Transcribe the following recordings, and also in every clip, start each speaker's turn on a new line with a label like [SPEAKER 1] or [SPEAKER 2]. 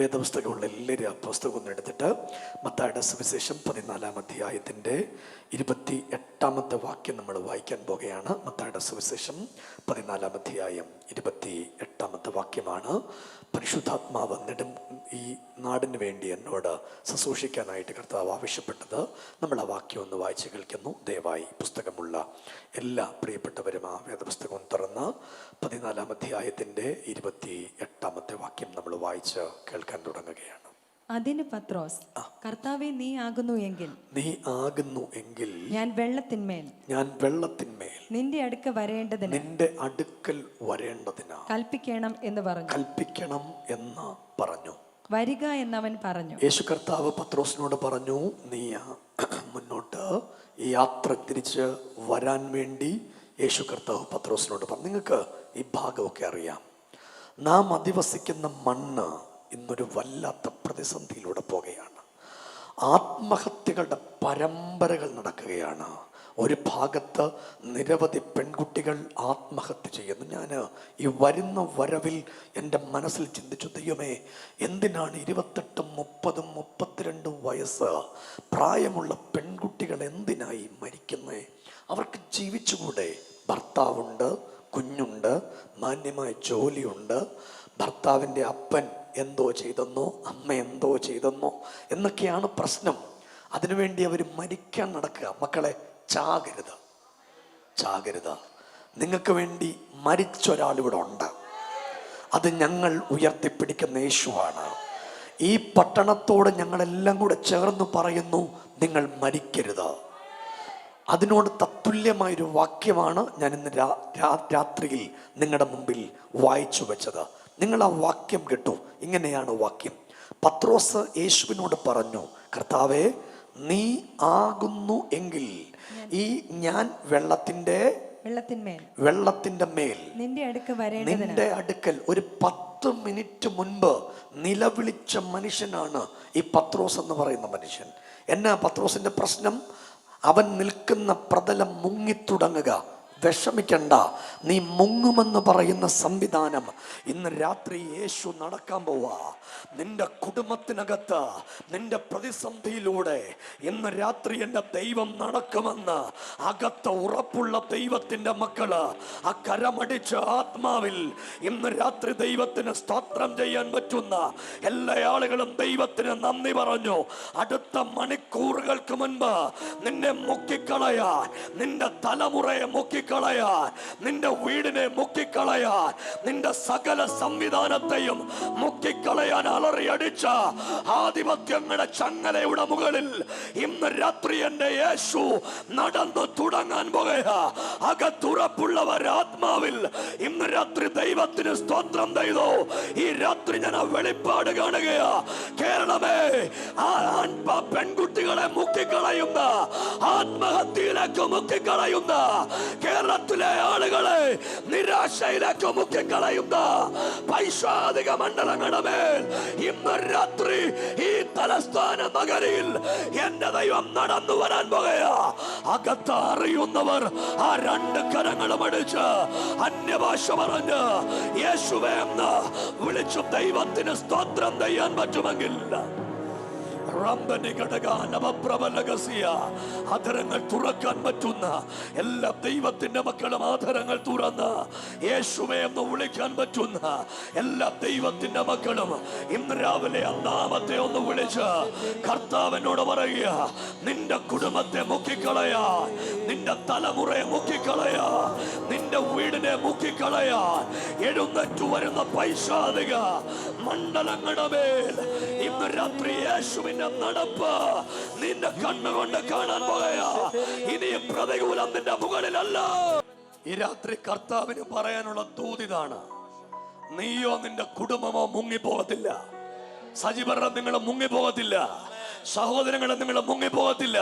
[SPEAKER 1] വേദപുസ്തകമുള്ള എല്ലാവരും ആ പുസ്തകം ഒന്ന് എടുത്തിട്ട് മത്തായിയുടെ സുവിശേഷം 14-ാം അധ്യായത്തിൻ്റെ 28-ാമത്തെ വാക്യം നമ്മൾ വായിക്കാൻ പോകുകയാണ്. മത്തായിയുടെ സുവിശേഷം 14-ാം അധ്യായം 28-ാമത്തെ വാക്യമാണ്. പരിശുദ്ധാത്മാവ് ഈ നാടിന് വേണ്ടി എന്നോട് ശുശ്രൂഷിക്കാനായിട്ട് കർത്താവ് ആവശ്യപ്പെട്ടത്. നമ്മൾ ആ വാക്യം ഒന്ന് വായിച്ച് കേൾക്കുന്നു. ദയവായി പുസ്തകമുള്ള എല്ലാ പ്രിയപ്പെട്ടവരും ആ വേദപുസ്തകം തുറന്ന് 14-ാം അധ്യായത്തിൻ്റെ 28-ാമത്തെ വാക്യം നമ്മൾ വായിച്ച് കേൾക്കാൻ തുടങ്ങുകയാണ്.
[SPEAKER 2] അതിന് പത്രോസ്, കർത്താവേ, നീ ആകുന്നു എങ്കിൽ ഞാൻ വെള്ളത്തിന്മേൽ നിന്റെ അടുക്കൽ വരേണ്ടതിന് കൽപ്പിക്കണം എന്ന് പറഞ്ഞു. വരിക എന്നവൻ പറഞ്ഞു.
[SPEAKER 1] യേശു കർത്താവ് പത്രോസിനോട് പറഞ്ഞു, നീ മുന്നോട്ട് ഈ യാത്ര തിരിച്ച് വരാൻ വേണ്ടി യേശു കർത്താവ് പത്രോസിനോട് പറഞ്ഞു. നിങ്ങൾക്ക് ഈ ഭാഗമൊക്കെ അറിയാം. നാം അധിവസിക്കുന്ന മണ്ണ് ഇന്നൊരു വല്ലാത്ത പ്രതിസന്ധിയിലൂടെ പോകുകയാണ്. ആത്മഹത്യകളുടെ പരമ്പരകൾ നടക്കുകയാണ്. ഒരു ഭാഗത്ത് നിരവധി പെൺകുട്ടികൾ ആത്മഹത്യ ചെയ്യുന്നു. ഞാൻ ഈ വരുന്ന വരവിൽ എൻ്റെ മനസ്സിൽ ചിന്തിച്ചു, ദൈവമേ, എന്തിനാണ് 28, 30, 32 വയസ്സ് പ്രായമുള്ള പെൺകുട്ടികൾ എന്തിനായി മരിക്കുന്നേ? അവർക്ക് ജീവിച്ചുകൂടെ? ഭർത്താവുണ്ട്, കുഞ്ഞുണ്ട്, മാന്യമായ ജോലിയുണ്ട്. ഭർത്താവിൻ്റെ അപ്പൻ എന്തോ ചെയ്തെന്നോ അമ്മ എന്തോ ചെയ്തെന്നോ എന്നൊക്കെയാണ് പ്രശ്നം. അതിനുവേണ്ടി അവർ മരിക്കാൻ നടക്കുക. മക്കളെ, ചാകരുത്. നിങ്ങൾക്ക് വേണ്ടി മരിച്ചൊരാളിവിടെ ഉണ്ട്. അത് ഞങ്ങൾ ഉയർത്തിപ്പിടിക്കുന്ന യേശുവാണ്. ഈ പട്ടണത്തോട് ഞങ്ങളെല്ലാം കൂടെ ചേർന്ന് പറയുന്നു, നിങ്ങൾ മരിക്കരുത്. അതിനോട് തത്തുല്യമായൊരു വാക്യമാണ് ഞാൻ ഇന്ന് രാത്രിയിൽ നിങ്ങളുടെ മുമ്പിൽ വായിച്ചു വെച്ചത്. നിങ്ങൾ ആ വാക്യം കേട്ടു. ഇങ്ങനെയാണ് വാക്യം. പത്രോസ് യേശുവിനോട് പറഞ്ഞു, കർത്താവേ, നീ ആകുന്നു എങ്കിൽ ഈ ഞാൻ വെള്ളത്തിന്റെ മേൽ നിന്റെ അടുക്കൽ ഒരു 10 മിനിറ്റ് മുൻപ് നിലവിളിച്ച മനുഷ്യനാണ് ഈ പത്രോസ് എന്ന് പറയുന്ന മനുഷ്യൻ. എന്നാ പത്രോസിന്റെ പ്രശ്നം? അവൻ നിൽക്കുന്ന പ്രതലം മുങ്ങിത്തുടങ്ങുക. വിഷമിക്കണ്ട, നീ മുങ്ങുമെന്ന് പറയുന്ന സംവിധാനം ഇന്ന് രാത്രി യേശു നടക്കാൻ പോവാ. നിന്റെ കുടുംബത്തിനകത്ത് നിന്റെ പ്രതിസന്ധിയിലൂടെ ഇന്ന് രാത്രി എൻ്റെ ദൈവം നടക്കുമെന്ന് അകത്ത് ഉറപ്പുള്ള ദൈവത്തിൻ്റെ മക്കള് ആ കരമടിച്ച ആത്മാവിൽ ഇന്ന് രാത്രി ദൈവത്തിന് സ്തോത്രം ചെയ്യാൻ പറ്റുന്ന എല്ലാ ആളുകളും ദൈവത്തിന് നന്ദി പറഞ്ഞു. അടുത്ത മണിക്കൂറുകൾക്ക് മുൻപ് നിന്നെ മുക്കിക്കളയാൻ, നിന്റെ തലമുറയെ മുക്കിക്കളയാൻ, നിന്റെ വീടിനെ മുക്കിക്കളയാൻ, നിന്റെ സകല സംവിധാനത്തെയും മുക്കിക്കളയാൻ അലറിയടിച്ച ആധിപത്യങ്ങളുടെ ചങ്ങലയുടെ മുകളിൽ ഇന്ന് രാത്രി എൻ്റെ യേശു നടന്നു തുടങ്ങാൻ പോകുക. അകത്തുറപ്പുള്ളവർ ആത്മാവിൽ ഇന്ന് രാത്രി ദൈവത്തിന് സ്തോത്രം ചെയ്തു. ഈ രാത്രി ഞാൻ ആ വെളിപ്പാട് കാണുകയാ. കേരളമേ, ആ പെൺകുട്ടികളെ മുക്കിക്കളയുന്ന, ആത്മഹത്യയിലേക്ക് മുക്കിക്കളയുന്ന, കേരളത്തിലെ ആളുകളെ നിരാശയിലേക്ക് മുക്കിക്കളയുന്ന പൈശാചിക മണ്ഡലങ്ങളുടെ മേൽ ഇന്ന് രാത്രി ഈ തലസ്ഥാന നഗരിയിൽ എന്റെ ദൈവം നടന്നു വരാൻ പോകുകയാ. അകത്ത് അറിയുന്നവർ ആ 2 കരങ്ങളും അടിച്ച് അന്യഭാഷ പറഞ്ഞ് യേശുവേ എന്ന് വിളിച്ചു ദൈവത്തിന് സ്തോത്രം ചെയ്യാൻ പറ്റുമെങ്കിൽ ആധരങ്ങൾ തുറക്കാൻ പറ്റുന്ന എല്ലാ ദൈവത്തിന്റെ മക്കളും ആധരങ്ങൾ തുറന്ന് യേശുവേ എന്ന് വിളിക്കാൻ പറ്റുന്ന എല്ലാ ദൈവത്തിന്റെ മക്കളും ഇന്ന് രാവിലെ ആ നാമത്തെ ഒന്ന് വിളിച്ച് കർത്താവിനോട് പറയുക, നിന്റെ കുടുംബത്തെ മുക്കിക്കളയാൻ, നിന്റെ തലമുറയെ മുക്കിക്കളയാൻ, നിന്റെ വീടിനെ മുക്കിക്കളയാൻ എഴുന്നേറ്റു വരുന്ന പൈശാചിക മണ്ഡലങ്ങളുടെ മേൽ ഇന്ന് രാത്രി യേശുവിന്റെ നടപ്പ് നിന്റെ കണ്ണുകൊണ്ട് കാണാൻ പോകുകയാ. ഇനി പ്രതികൂലം നിന്റെ മുകളിലല്ല. ഈ രാത്രി കർത്താവിന് പറയാനുള്ള ദൂതിതാണ്, നീയോ നിന്റെ കുടുംബമോ മുങ്ങിപ്പോകത്തില്ല. സജീവർ, നിങ്ങൾ മുങ്ങിപ്പോകത്തില്ല. സഹോദരങ്ങളെ, നിങ്ങൾ മുങ്ങിപ്പോകത്തില്ല,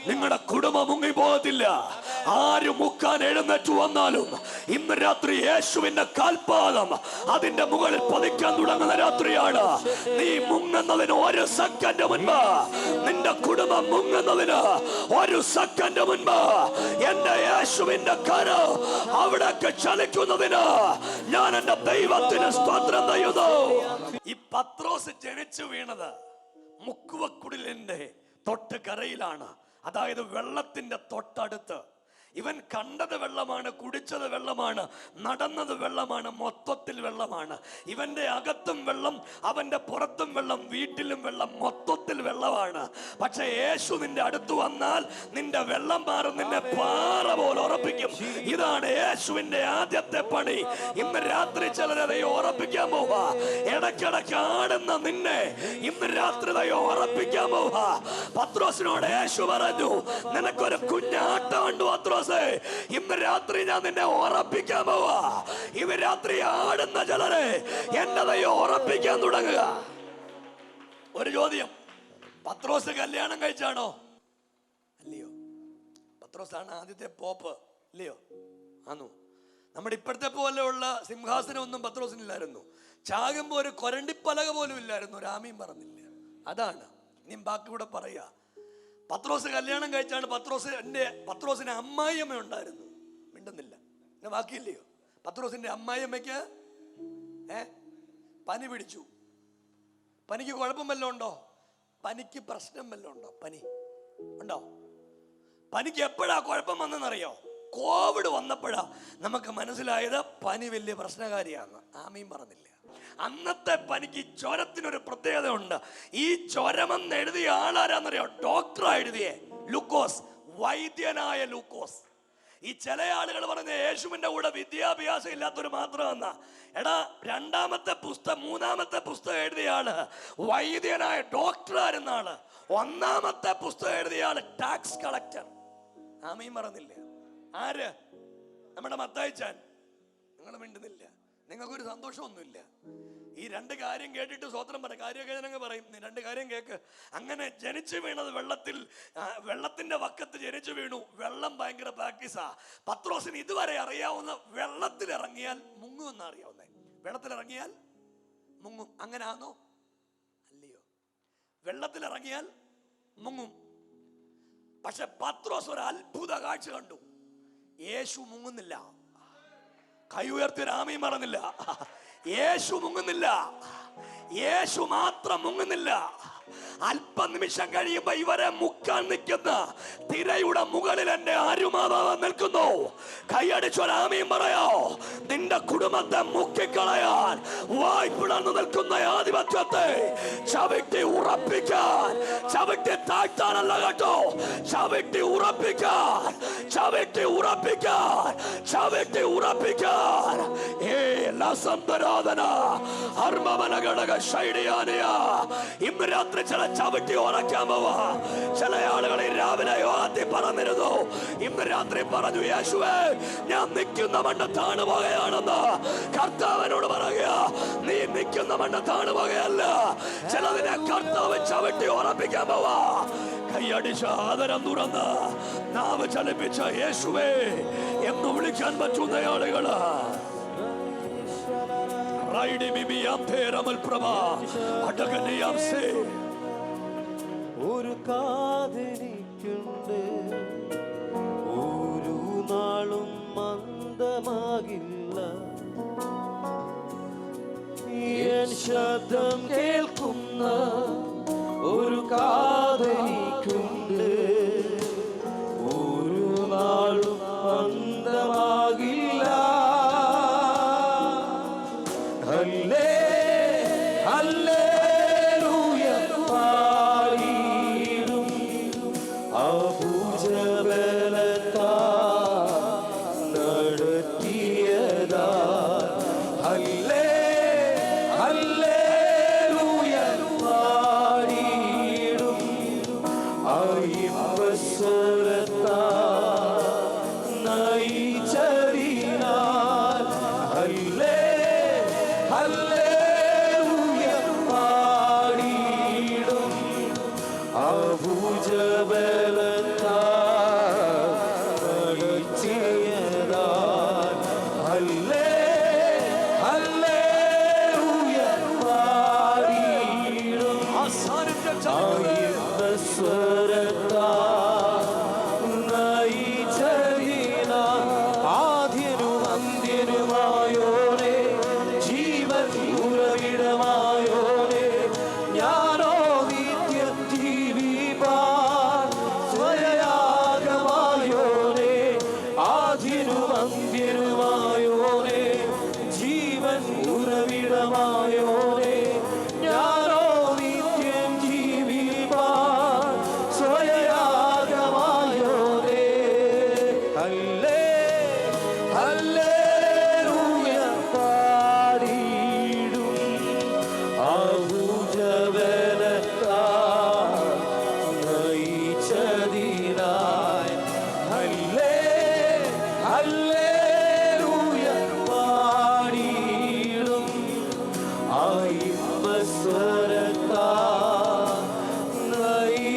[SPEAKER 1] നിങ്ങളുടെ കുടുംബം മുങ്ങിപ്പോകത്തില്ല. ആര് മുക്കാൻ എഴുന്നേറ്റ് വന്നാലും ഇന്ന് രാത്രി യേശുവിന്റെ കാൽപാദം അതിന്റെ മുകളിൽ പതിക്കാൻ തുടങ്ങുന്ന രാത്രിയാണ്. നീ മുങ്ങുന്നതിന് ഒരു സെക്കൻഡ് മുൻപ്, നിന്റെ കുടുംബം മുങ്ങുന്നതിന് ഒരു സെക്കൻഡ് മുൻപ് എന്റെ യേശുവിന്റെ കരം അവിടേക്ക് ചലിക്കുന്നതിന് ഞാൻ എന്റെ ദൈവത്തിന് സ്തോത്രം ചെയ്യുന്നു. ഈ പത്രോസ് ജനിച്ചു വീണത് മുക്കുവക്കുടിലിന്റെ തൊട്ട് കരയിലാണ്, അതായത് വെള്ളത്തിന്റെ തൊട്ടടുത്ത്. ഇവൻ കണ്ടത് വെള്ളമാണ്, കുടിച്ചത് വെള്ളമാണ്, നടന്നത് വെള്ളമാണ്, മൊത്തത്തിൽ വെള്ളമാണ്. ഇവന്റെ അകത്തും വെള്ളം, അവന്റെ പുറത്തും വെള്ളം, വീട്ടിലും വെള്ളം, മൊത്തത്തിൽ വെള്ളമാണ്. പക്ഷെ യേശു നിന്റെ അടുത്ത് വന്നാൽ നിന്റെ വെള്ളം മാറും, നിന്നെ പാറ പോലെ ഉറപ്പിക്കും. ഇതാണ് യേശുവിന്റെ ആദ്യത്തെ പണി. ഇന്ന് രാത്രി ചിലരെ ഉറപ്പിക്കാൻ പോവാ. ഇടയ്ക്കിടയ്ക്ക് ആടുന്ന നിന്നെ ഇന്ന് രാത്രി ഉറപ്പിക്കാൻ പോവാ. പത്രോസിനോട് യേശു പറഞ്ഞു, നിനക്കൊരു കുഞ്ഞാട്ടം ഉണ്ട് പത്രോസ്, ഇന്ന് രാത്രി ഞാൻ നിന്നെ ഉറപ്പിക്കാൻ പോവാ. ഇന്ന് രാത്രി ആടുന്ന ചിലരെ എന്റെ ഉറപ്പിക്കാൻ തുടങ്ങുക. ഒരു ചോദ്യം, പത്രോസ് കല്യാണം കഴിച്ചാണോ? അല്ലയോ. പത്രോസാണ് ആദ്യത്തെ പോപ്പ്, അല്ലയോ? ആണോ? നമ്മുടെ ഇപ്പോഴത്തെ പോലെ ഉള്ള സിംഹാസനം ഒന്നും പത്രോസിനില്ലായിരുന്നു. ചാകുമ്പോ ഒരു കൊരണ്ടിപ്പലക പോലും ഇല്ലായിരുന്നു, രാമയും പറഞ്ഞില്ല. അതാണ് നീ ബാക്കി കൂടെ പറയാ. പത്രോസ് കല്യാണം കഴിച്ചാണ്. പത്രോസിന് അമ്മായിയമ്മ ഉണ്ടായിരുന്നു, മിണ്ടുന്നില്ല, പിന്നെ ബാക്കിയില്ലയോ? പത്രോസിന്റെ അമ്മായിയമ്മയ്ക്ക് പനി പിടിച്ചു. പനിക്ക് കുഴപ്പം വല്ലതും ഉണ്ടോ? പനിക്ക് പ്രശ്നം വല്ലതും ഉണ്ടോ? പനി ഉണ്ടോ? പനിക്ക് എപ്പോഴാ കുഴപ്പം വന്നെന്നറിയോ? കോവിഡ് വന്നപ്പോഴാ നമുക്ക് മനസ്സിലായത് പനി വലിയ പ്രശ്നകാരിയാന്ന്. ആമീൻ പറഞ്ഞില്ല. അന്നത്തെ പനിക്ക് ചുരത്തിനൊരു പ്രത്യേകത ഉണ്ട്. ഈ ചുരമെന്ന് എഴുതിയ ആളാരാന്നറിയോ? ഡോക്ടറാ എഴുതിയേ, ലൂക്കോസ്, വൈദ്യനായ ലൂക്കോസ്. ഈ ചില ആളുകൾ പറഞ്ഞ യേശുവിന്റെ കൂടെ വിദ്യാഭ്യാസം ഇല്ലാത്തൊരു മാത്രമെന്നാ. എടാ, മൂന്നാമത്തെ പുസ്തകം എഴുതിയ ആള് വൈദ്യനായ ഡോക്ടറായിരുന്ന ആള്. ഒന്നാമത്തെ പുസ്തകം എഴുതിയ ആള് ടാക്സ് കളക്ടർ. ആമീൻ പറഞ്ഞില്ല. ആര്? നമ്മുടെ മത്തായിച്ചാൻ. നിങ്ങൾ മിണ്ടുന്നില്ല, നിങ്ങൾക്കൊരു സന്തോഷമൊന്നുമില്ല. ഈ രണ്ട് കാര്യം കേട്ടിട്ട് സ്വത്രം പറ. കാര്യമൊക്കെ ഞങ്ങൾ പറയും, രണ്ട് കാര്യം കേക്ക്. അങ്ങനെ ജനിച്ചു വീണത് വെള്ളത്തിന്റെ വക്കത്ത് ജനിച്ചു വീണു. വെള്ളം ഭയങ്കര പ്രാക്ടീസാ. പത്രോസിന് ഇതുവരെ അറിയാവുന്ന വെള്ളത്തിലിറങ്ങിയാൽ മുങ്ങുമെന്ന് അറിയാവുന്നേ. വെള്ളത്തിലിറങ്ങിയാൽ മുങ്ങും. അങ്ങനാണോ? അല്ലയോ. വെള്ളത്തിലിറങ്ങിയാൽ മുങ്ങും. പക്ഷെ പത്രോസ് ഒരു അത്ഭുത കാഴ്ച കണ്ടു. യേശു മുങ്ങുന്നില്ല. കൈ ഉയർത്തി രാമയും പറഞ്ഞില്ല. യേശു മുങ്ങുന്നില്ല. യേശു മാത്രം മുങ്ങുന്നില്ല. അല്പനിമിഷം കഴിയുമ്പോ ഇവരെ മുക്കാൻ നിൽക്കുന്ന തിരയുടെ മുകളിൽ എന്റെ ആരുമാതാവ് നിൽക്കുന്നു. കൈയടിച്ചൊരാമയും പറയാോ. നിന്റെ കുടുംബത്തെ മുക്കിക്കളയാൻ വായ്പിളർന്നു നിൽക്കുന്ന ആധിപത്യത്തെ ചവിട്ടി ഉറപ്പിക്കാൻ, ചവിട്ടി താഴ്ത്താനല്ല കേട്ടോ, ചവിട്ടി ഉറപ്പിക്കാൻ, ചവിട്ടി ഉറപ്പിക്കാൻ, ചവിട്ടി ഉറപ്പിക്കാൻ. ഇന്ന് രാത്രി ചില ചവിട്ടി ഉറക്കാൻ പോവാ. ചില ആളുകൾ രാവിലെ ആദ്യം പറഞ്ഞിരുന്നു, ഇന്ന് രാത്രി പറഞ്ഞു, യേശുവേ ഞാൻ നിൽക്കുന്ന മണ്ണ് താണുപോകുകയാണെന്ന്. കർത്താവിനോട് പറയുക, നീ നിൽക്കുന്ന മണ്ണ് താണുപോകുകയല്ല, ചിലതിനെ കർത്താവ് ചവിട്ടി ഉറപ്പിക്കാൻ പോവാ. കൈയടിച്ച ആദരം തുറന്ന് നാവ് ചലിപ്പിച്ച യേശുവേ എന്ന് വിളിക്കാൻ പറ്റുന്ന ആളുകള്
[SPEAKER 3] ഒരു കാതെനിക്കുണ്ട്, ഒരു നാളും മന്ദമാകില്ല. എൻ ശബ്ദം കേൾക്കുന്ന ഒരു കാതെനിക്കുണ്ട്, ഒരു നാളും മന്ദമാകില്ല. സ്വരത്താ നയിച്ചതിന ആദ്യനും അന്ത്യനുമായോനെ ജീവൻ ഉറവിടമായോനെ ഞാനോ നിത്യം ജീവിപ്പാൻ സ്വയയാഗമായോനെ ആദ്യനും അന്ത്യനുമായോനെ ജീവൻ ഉറവിടമായോനെ ഞാനോ നിത്യം ജീവിപ്പാൻ സ്വയയാഗമായോനെ ഹല്ലേലൂയ പാടിയിടും ആഹുജവനത്താൽ നയിച്ചതിനായി ഹല്ലേലൂയ പാടിയിടും ആയിമ്പസ്വരത്താൽ നയിച്ചതിനായി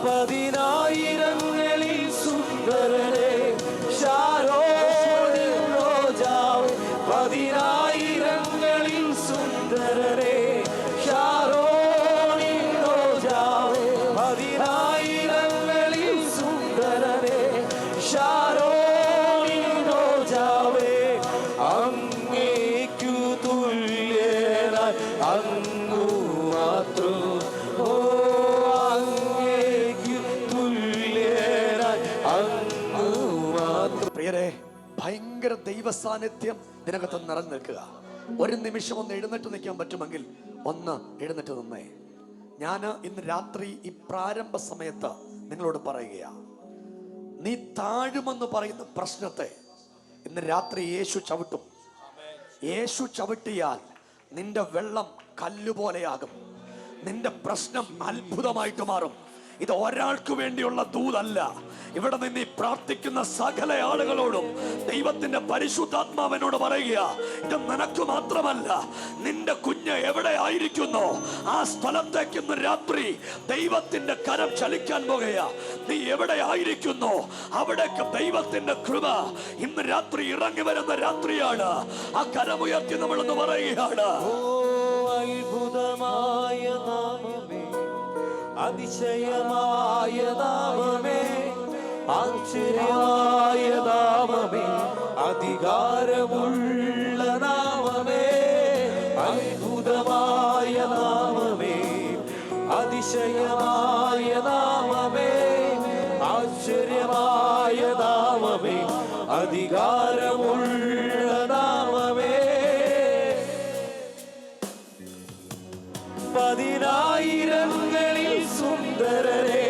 [SPEAKER 3] പതിനായിരങ്ങളിൽ സുന്ദരനെ ശാരോണിൻ റോജാവേ പതിനായിരങ്ങളിൽ സുന്ദരനെ ശാരോണിൻ റോജാവേ പതിനായിരങ്ങളിൽ സുന്ദരനെ ശാരോണിൻ റോജാവേ അങ്ങേക്കു തുല്യനായി അങ്ങു മാത്രം ഓ അങ്ങേക്കു തുല്യനായി അങ്ങു മാത്രം.
[SPEAKER 1] പ്രിയരെ, ഭയങ്കര ദൈവ സാന്നിധ്യം ഇതിനകത്ത് നിറഞ്ഞു നിൽക്കുക. ഒരു നിമിഷം ഒന്ന് എഴുന്നേറ്റ് നിൽക്കാൻ പറ്റുമെങ്കിൽ ഒന്ന് എഴുന്നേറ്റ് നിന്നേ. ഞാൻ ഇന്ന് രാത്രി ഈ പ്രാരംഭ സമയത്ത് നിങ്ങളോട് പറയുകയാ, നീ താഴുമെന്ന് പറയുന്ന പ്രശ്നത്തെ ഇന്ന് രാത്രി യേശു ചവിട്ടും. യേശു ചവിട്ടിയാൽ നിന്റെ വെള്ളം കല്ലുപോലെയാകും. നിന്റെ പ്രശ്നം അത്ഭുതമായിട്ട് മാറും. ഇത് ഒരാൾക്ക് വേണ്ടിയുള്ള ദൂതല്ല. ഇവിടെ നിന്ന് ഈ പ്രാർത്ഥിക്കുന്ന സകല ആളുകളോടും ദൈവത്തിന്റെ പരിശുദ്ധാത്മാവിനോട് പറയുക, ഇത് നിനക്ക് മാത്രമല്ല, നിന്റെ കുഞ്ഞ് എവിടെ ആയിരിക്കുന്നോ ആ സ്ഥലത്തേക്ക് ഇന്ന് രാത്രി ദൈവത്തിന്റെ കരം ചലിക്കാൻ പോകുക. നീ എവിടെ ആയിരിക്കുന്നോ അവിടേക്ക് ദൈവത്തിന്റെ കൃപ ഇന്ന് രാത്രി ഇറങ്ങി വരുന്ന രാത്രിയാണ്. ആ കരമുയർത്തി നമ്മളെന്ന് പറയുകയാണ്,
[SPEAKER 3] ഓ അത്ഭുതമായ നാമമേ, അതിശയമായ നാമമേ, ആശ്ചര്യമായ നാമമേ, അധികാരമുള്ള നാമമേ, അത്ഭുതമായ നാമമേ, അതിശയമായ നാമമേ, ആശ്ചര്യമായ നാമമേ, അധികാരമുള്ള നാമമേ. പതിനായിരങ്ങളിൽ സുന്ദരനെ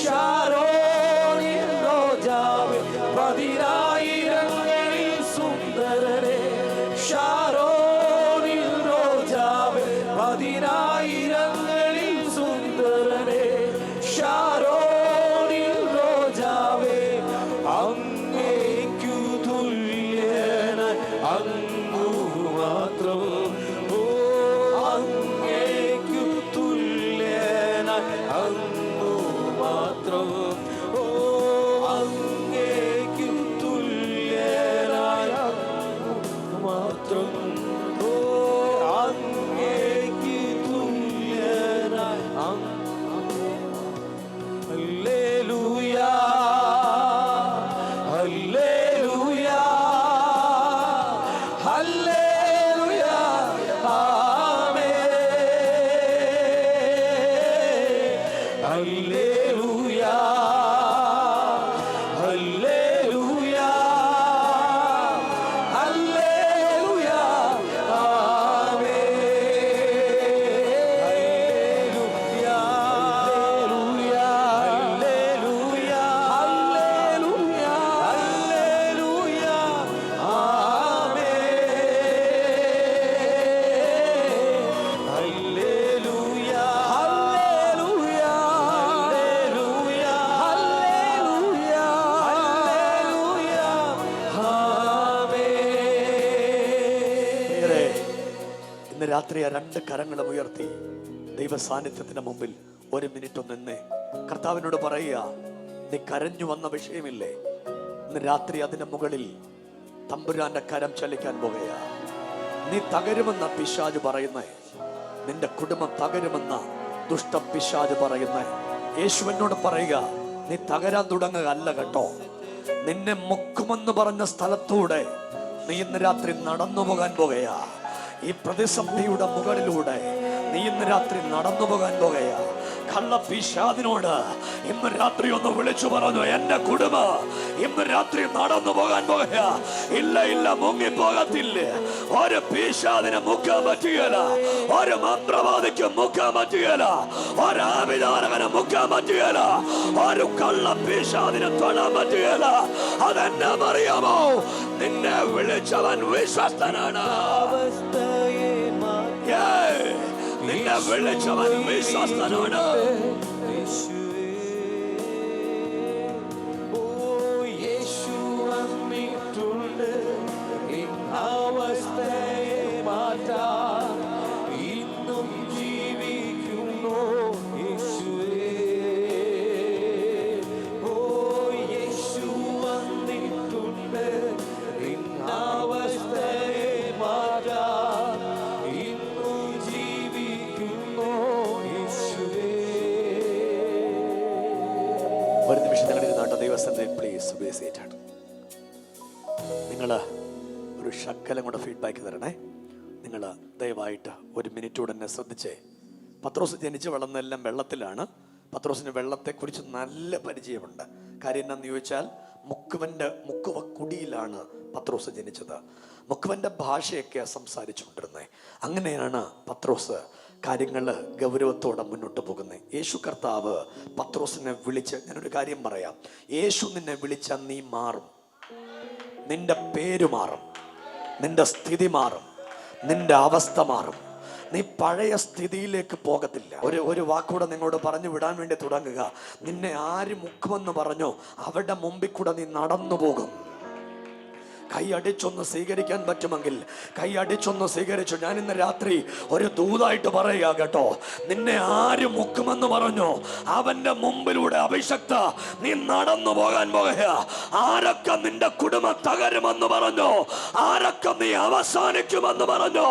[SPEAKER 3] ശാരോണിൻ റോജാവേ പതിനായിരങ്ങളിൽ സുന്ദരനെ ശാരോണിൻ റോജാവേ പതിനായിരങ്ങളിൽ സുന്ദരനെ ശാരോണിൻ റോജാവേ അങ്ങേക്കു തുല്യനായി അങ്ങു മാത്രം അങ്ങേക്കു തുല്യനായി അങ്ങു മാത്രം ഓ അങ്ങേക്കു തുല്യനായി അങ്ങു മാത്രം ഓ അങ്ങേക്കു തുല്യനായി ഹല്ലേലൂയ ഹല്ലേലൂയ ഹല്ലേലൂയ ആമേൻ ഹല്ലേലൂയ ഹല്ലേലൂയ ഹല്ലേലൂയ ആമേൻ ഹല്ലേലൂയ ഹല്ലേലൂയ ഹല്ലേലൂയ ഹല്ലേലൂയ ഹല്ലേലൂയ ആമേൻ ഹല്ലേലൂയ ഹല്ലേലൂയ ഹല്ലേലൂയ ഹല്ലേലൂയ ഹല്ലേലൂയ ആമേൻ.
[SPEAKER 1] പ്രിയരേ, ഇന്ന് രാത്രി ആ രണ്ട് കരങ്ങളും ഉയർത്തി ദൈവ സാന്നിധ്യത്തിന്റെ മുമ്പിൽ ഒരു മിനിറ്റ് ഒന്ന് നിന്നേ. കർത്താവിനോട് പറയുക, നീ കരഞ്ഞു വന്ന വിഷയമില്ലേ, ഇന്ന് രാത്രി അതിന്റെ മുകളിൽ തമ്പുരാന്റെ കരം ചലിക്കാൻ പോകുക. നീ തകരുമെന്ന പിശാച് പറയുന്നേ, നിന്റെ കുടുംബം തകരുമെന്ന ദുഷ്ടപിശാച് പറയുന്ന യേശു എന്നോട് പറയുക, നീ തകരാൻ തുടങ്ങുക അല്ല കേട്ടോ. നിന്നെ മുക്കുമെന്ന് പറഞ്ഞ സ്ഥലത്തൂടെ നീ ഇന്ന് രാത്രി നടന്നു പോകാൻ പോകുകയാ. ഈ പ്രതിസന്ധിയുടെ മുകളിലൂടെ നീ ഇന്ന് രാത്രി നടന്നു പോകാൻ പോകുകയാ. കള്ളപിശാചിനോട് ഇന്ന് രാത്രി ഒന്ന് വിളിച്ചു പറഞ്ഞു, എന്റെ കുടുംബം ഇന്ന് രാത്രി നടന്നു പോകാൻ പോകുകയാ. ഇല്ല ഇല്ല, മുങ്ങിപ്പോകത്തില്ല. ഒരു പിശാചിനെ മുക്കാൻ പറ്റുകയില്ല, ഒരു മന്ത്രവാദിക്ക് മുക്കാൻ പറ്റുകയില്ല, ഒരു ആഭിചാരകനെ മുക്കാൻ പറ്റുകയില്ല, ഒരു കള്ളപിശാചിനെ തൊടാൻ പറ്റുകയില്ല. അതെന്നാ അറിയാമോ? നിന്നെ വിളിച്ചവൻ വിശ്വസ്തനാണ്. നിന്നെ വിളിച്ചവൻ വിശ്വസ്തനാണ്.
[SPEAKER 3] യേശു വന്നിട്ടുണ്ട് അവസ്ഥയെ മാറ്റാൻ. ഇന്നും ജീവിക്കുന്നു യേശുവേ. ഓ യേശു വന്നിട്ടുണ്ട് അവസ്ഥയെ മാറ്റാൻ. ഇന്നും ജീവിക്കുന്നു യേശുവേ.
[SPEAKER 1] ഒരു നിമിഷം ഞങ്ങൾ ഇരുന്നാട്ട് ദൈവസന്നിധിയിൽ പ്ലീസ് ഉപയോഗിച്ചാണ്. നിങ്ങൾ ഒരു ശക്കലം കൂടെ ഫീഡ്ബാക്ക് തരണേ. നിങ്ങൾ ദയവായിട്ട് ഒരു മിനിറ്റ് തന്നെ ശ്രദ്ധിച്ചേ. പത്രോസ് ജനിച്ച് വളർന്നെല്ലാം വെള്ളത്തിലാണ്. പത്രോസിന് വെള്ളത്തെക്കുറിച്ച് നല്ല പരിചയമുണ്ട്. കാര്യം എന്താണെന്ന് ചോദിച്ചാൽ, മുക്കുവ കുടിയിലാണ് പത്രോസ് ജനിച്ചത്. മുക്കുവൻ്റെ ഭാഷയൊക്കെ സംസാരിച്ചുകൊണ്ടിരുന്നത്. അങ്ങനെയാണ് പത്രോസ് കാര്യങ്ങൾ ഗൗരവത്തോടെ മുന്നോട്ട് പോകുന്നത്. യേശു കർത്താവ് പത്രോസിനെ വിളിച്ച്, ഞാനൊരു കാര്യം പറയാം, യേശു നിന്നെ വിളിച്ചാൽ നീ മാറും. നിന്റെ പേര് മാറും, നിന്റെ സ്ഥിതി മാറും, നിന്റെ അവസ്ഥ മാറും. നീ പഴയ സ്ഥിതിയിലേക്ക് പോകത്തില്ല. ഒരു വാക്കൂടെ നിങ്ങളോട് പറഞ്ഞു വിടാൻ വേണ്ടി തുടങ്ങുക. നിന്നെ ആര് മുക്കുമെന്ന് പറഞ്ഞോ അവരുടെ മുമ്പിൽ കൂടെ നീ നടന്നു പോകും. കൈയടിച്ചൊന്ന് സ്വീകരിക്കാൻ പറ്റുമെങ്കിൽ കൈയടിച്ചൊന്ന് സ്വീകരിച്ചു. ഞാൻ ഇന്ന് രാത്രി ഒരു ദൂതായിട്ട് പറയുക കേട്ടോ. നിന്നെ ആര് മുക്കുമെന്ന് പറഞ്ഞോ അവന്റെ മുമ്പിലൂടെ അഭിഷക്ത നീ നടന്നു പോകാൻ പോകുക. ആരൊക്കെ നിന്റെ കുടുംബം തകരുമെന്ന് പറഞ്ഞോ, ആരൊക്കെ നീ അവസാനിക്കുമെന്ന് പറഞ്ഞോ,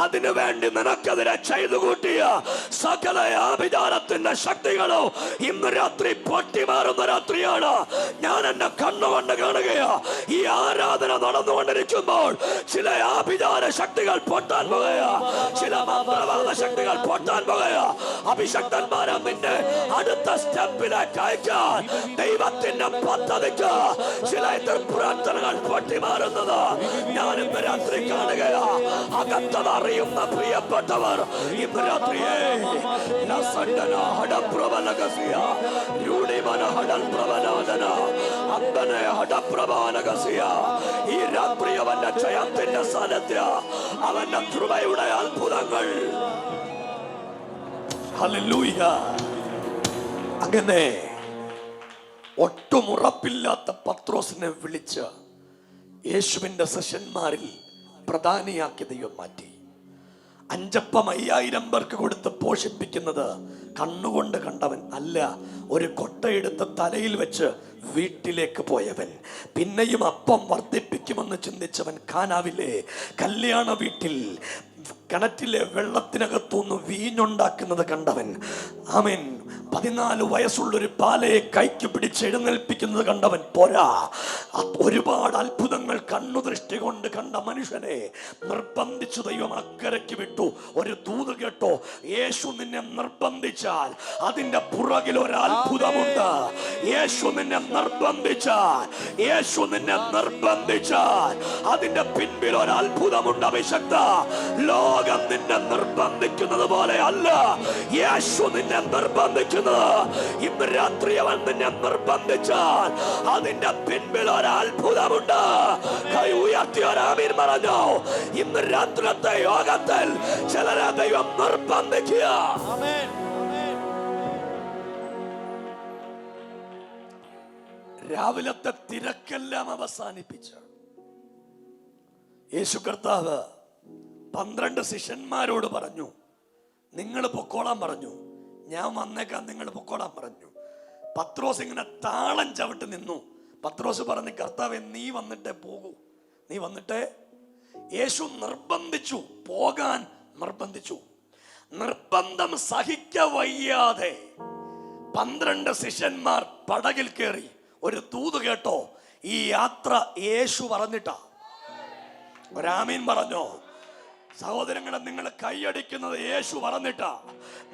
[SPEAKER 1] അതിനു വേണ്ടി നിനക്കെതിരെ ചെയ്തു കൂട്ടിയ സകല ആഭിചാരത്തിന്റെ ശക്തികളോ ഇന്ന് രാത്രി പൊട്ടിമാറുന്ന രാത്രിയാണ്. ഞാൻ എന്നെ കണ്ണുകൊണ്ട് കാണുകയാ. ഈ ആരാധന നടന്നുകൊണ്ടിരിക്കുമ്പോൾ ചില ആഭിചാര ശക്തികൾ പൊട്ടാൻ പോകുകയാ, ചില മന്ത്രവാദ ശക്തികൾ പൊട്ടാൻ പോകുകയാ. അഭിഷക്തന്മാരെ നിന്റെ അടുത്ത സ്റ്റെപ്പിലേക്ക് അയക്കാൻ ദൈവത്തിന്റെ പദ്ധതിക്ക് ചില പ്രാർത്ഥനകൾ പൊട്ടിമാറുന്നത് ഞാൻ ഇന്ന് രാത്രി കാണുകയാ. അകത്തത് അറിയുന്ന പ്രിയപ്പെട്ടവർ ഇന്ന് രാത്രിയെ ഈ രാത്രി അവന്റെ ജയത്തിന്റെ സാന്നിധ്യ, അവന്റെ കൃപയുടെ അത്ഭുതങ്ങൾ. ഹല്ലേലൂയ. അങ്ങനെ ഒട്ടും ഉറപ്പില്ലാത്ത പത്രോസിനെ വിളിച്ച് യേശുവിന്റെ ശിഷ്യന്മാരിൽ പ്രധാനിയാക്കി ദൈവം മാറ്റി. 5 അപ്പം 5000 പേർക്ക് കൊടുത്ത് പോഷിപ്പിക്കുന്നത് കണ്ണുകൊണ്ട് കണ്ടവൻ അല്ല, ഒരു കൊട്ടയെടുത്ത് തലയിൽ വെച്ച് വീട്ടിലേക്ക് പോയവൻ. പിന്നെയും അപ്പം വർദ്ധിപ്പിക്കുമെന്ന് ചിന്തിച്ചവൻ കാനാവിലെ കല്യാണ വീട്ടിൽ കിണറ്റിലെ വെള്ളത്തിനകത്തുനിന്ന് വീഞ്ഞുണ്ടാക്കുന്നത് കണ്ടവൻ. ആമേൻ. 14 വയസ്സുള്ളൊരു ബാലയെ കൈക്ക് പിടിച്ച് എഴുന്നേൽപ്പിക്കുന്നത് കണ്ടവൻ പോരാ, ഒരുപാട് അത്ഭുതങ്ങൾ കണ്ണുദൃഷ്ടി കൊണ്ട് കണ്ട മനുഷ്യനെ നിർബന്ധിച്ചു ദൈവം അക്കരയ്ക്ക് വിട്ടു. ഒരു ദൂത് കേട്ടോ, യേശു നിന്നെ നിർബന്ധിച്ചാൽ അതിന്റെ പുറകിൽ ഒരു അത്ഭുതമുണ്ട്. യേശു നിന്നെ നിർബന്ധിച്ചാൽ, യേശു നിന്നെ നിർബന്ധിച്ചാൽ അതിന്റെ പിൻപിൽ ഒരു അത്ഭുതമുണ്ട്. അഭിഷക്ത, ലോകം നിന്നെ നിർബന്ധിക്കുന്നത് പോലെ അല്ല യേശു നിന്നെ നിർബന്ധിക്കുന്നത്. ഇന്ന് രാത്രി അവൻ നിന്നെ നിർബന്ധിച്ചാൽ അതിന്റെ പിൻപിൽ ഒരു അത്ഭുതമുണ്ട്. കൈ ഉയർത്തി ഒരാമീൻ പറഞ്ഞോ. ഇന്ന് രാത്രിത്തെ യോഗത്തിൽ ചിലരെ ദൈവം നിർബന്ധിക്കുക. രാവിലത്തെ തിരക്കെല്ലാം അവസാനിപ്പിച്ച് യേശു കർത്താവ് 12 ശിഷ്യന്മാരോട് പറഞ്ഞു, നിങ്ങൾ പൊക്കോളാൻ പറഞ്ഞു, ഞാൻ വന്നേക്കാൻ നിങ്ങൾ പൊക്കോളാൻ പറഞ്ഞു. പത്രോസ് ഇങ്ങനെ താളം ചവിട്ട് നിന്നു. പത്രോസ് പറഞ്ഞു, കർത്താവേ നീ വന്നിട്ടേ പോകൂ, നീ വന്നിട്ടേ. യേശു നിർബന്ധിച്ചു, പോകാൻ നിർബന്ധിച്ചു. നിർബന്ധം സഹിക്ക വയ്യാതെ 12 ശിഷ്യന്മാർ പടകിൽ കയറി. ഒരു ദൂത് കേട്ടോ, ഈ യാത്ര യേശു പറഞ്ഞിട്ടാ. ഒരാമീൻ പറഞ്ഞോ? സഹോദരങ്ങളെ, നിങ്ങൾ കൈയടിക്കുന്നത് യേശു പറഞ്ഞിട്ടാ.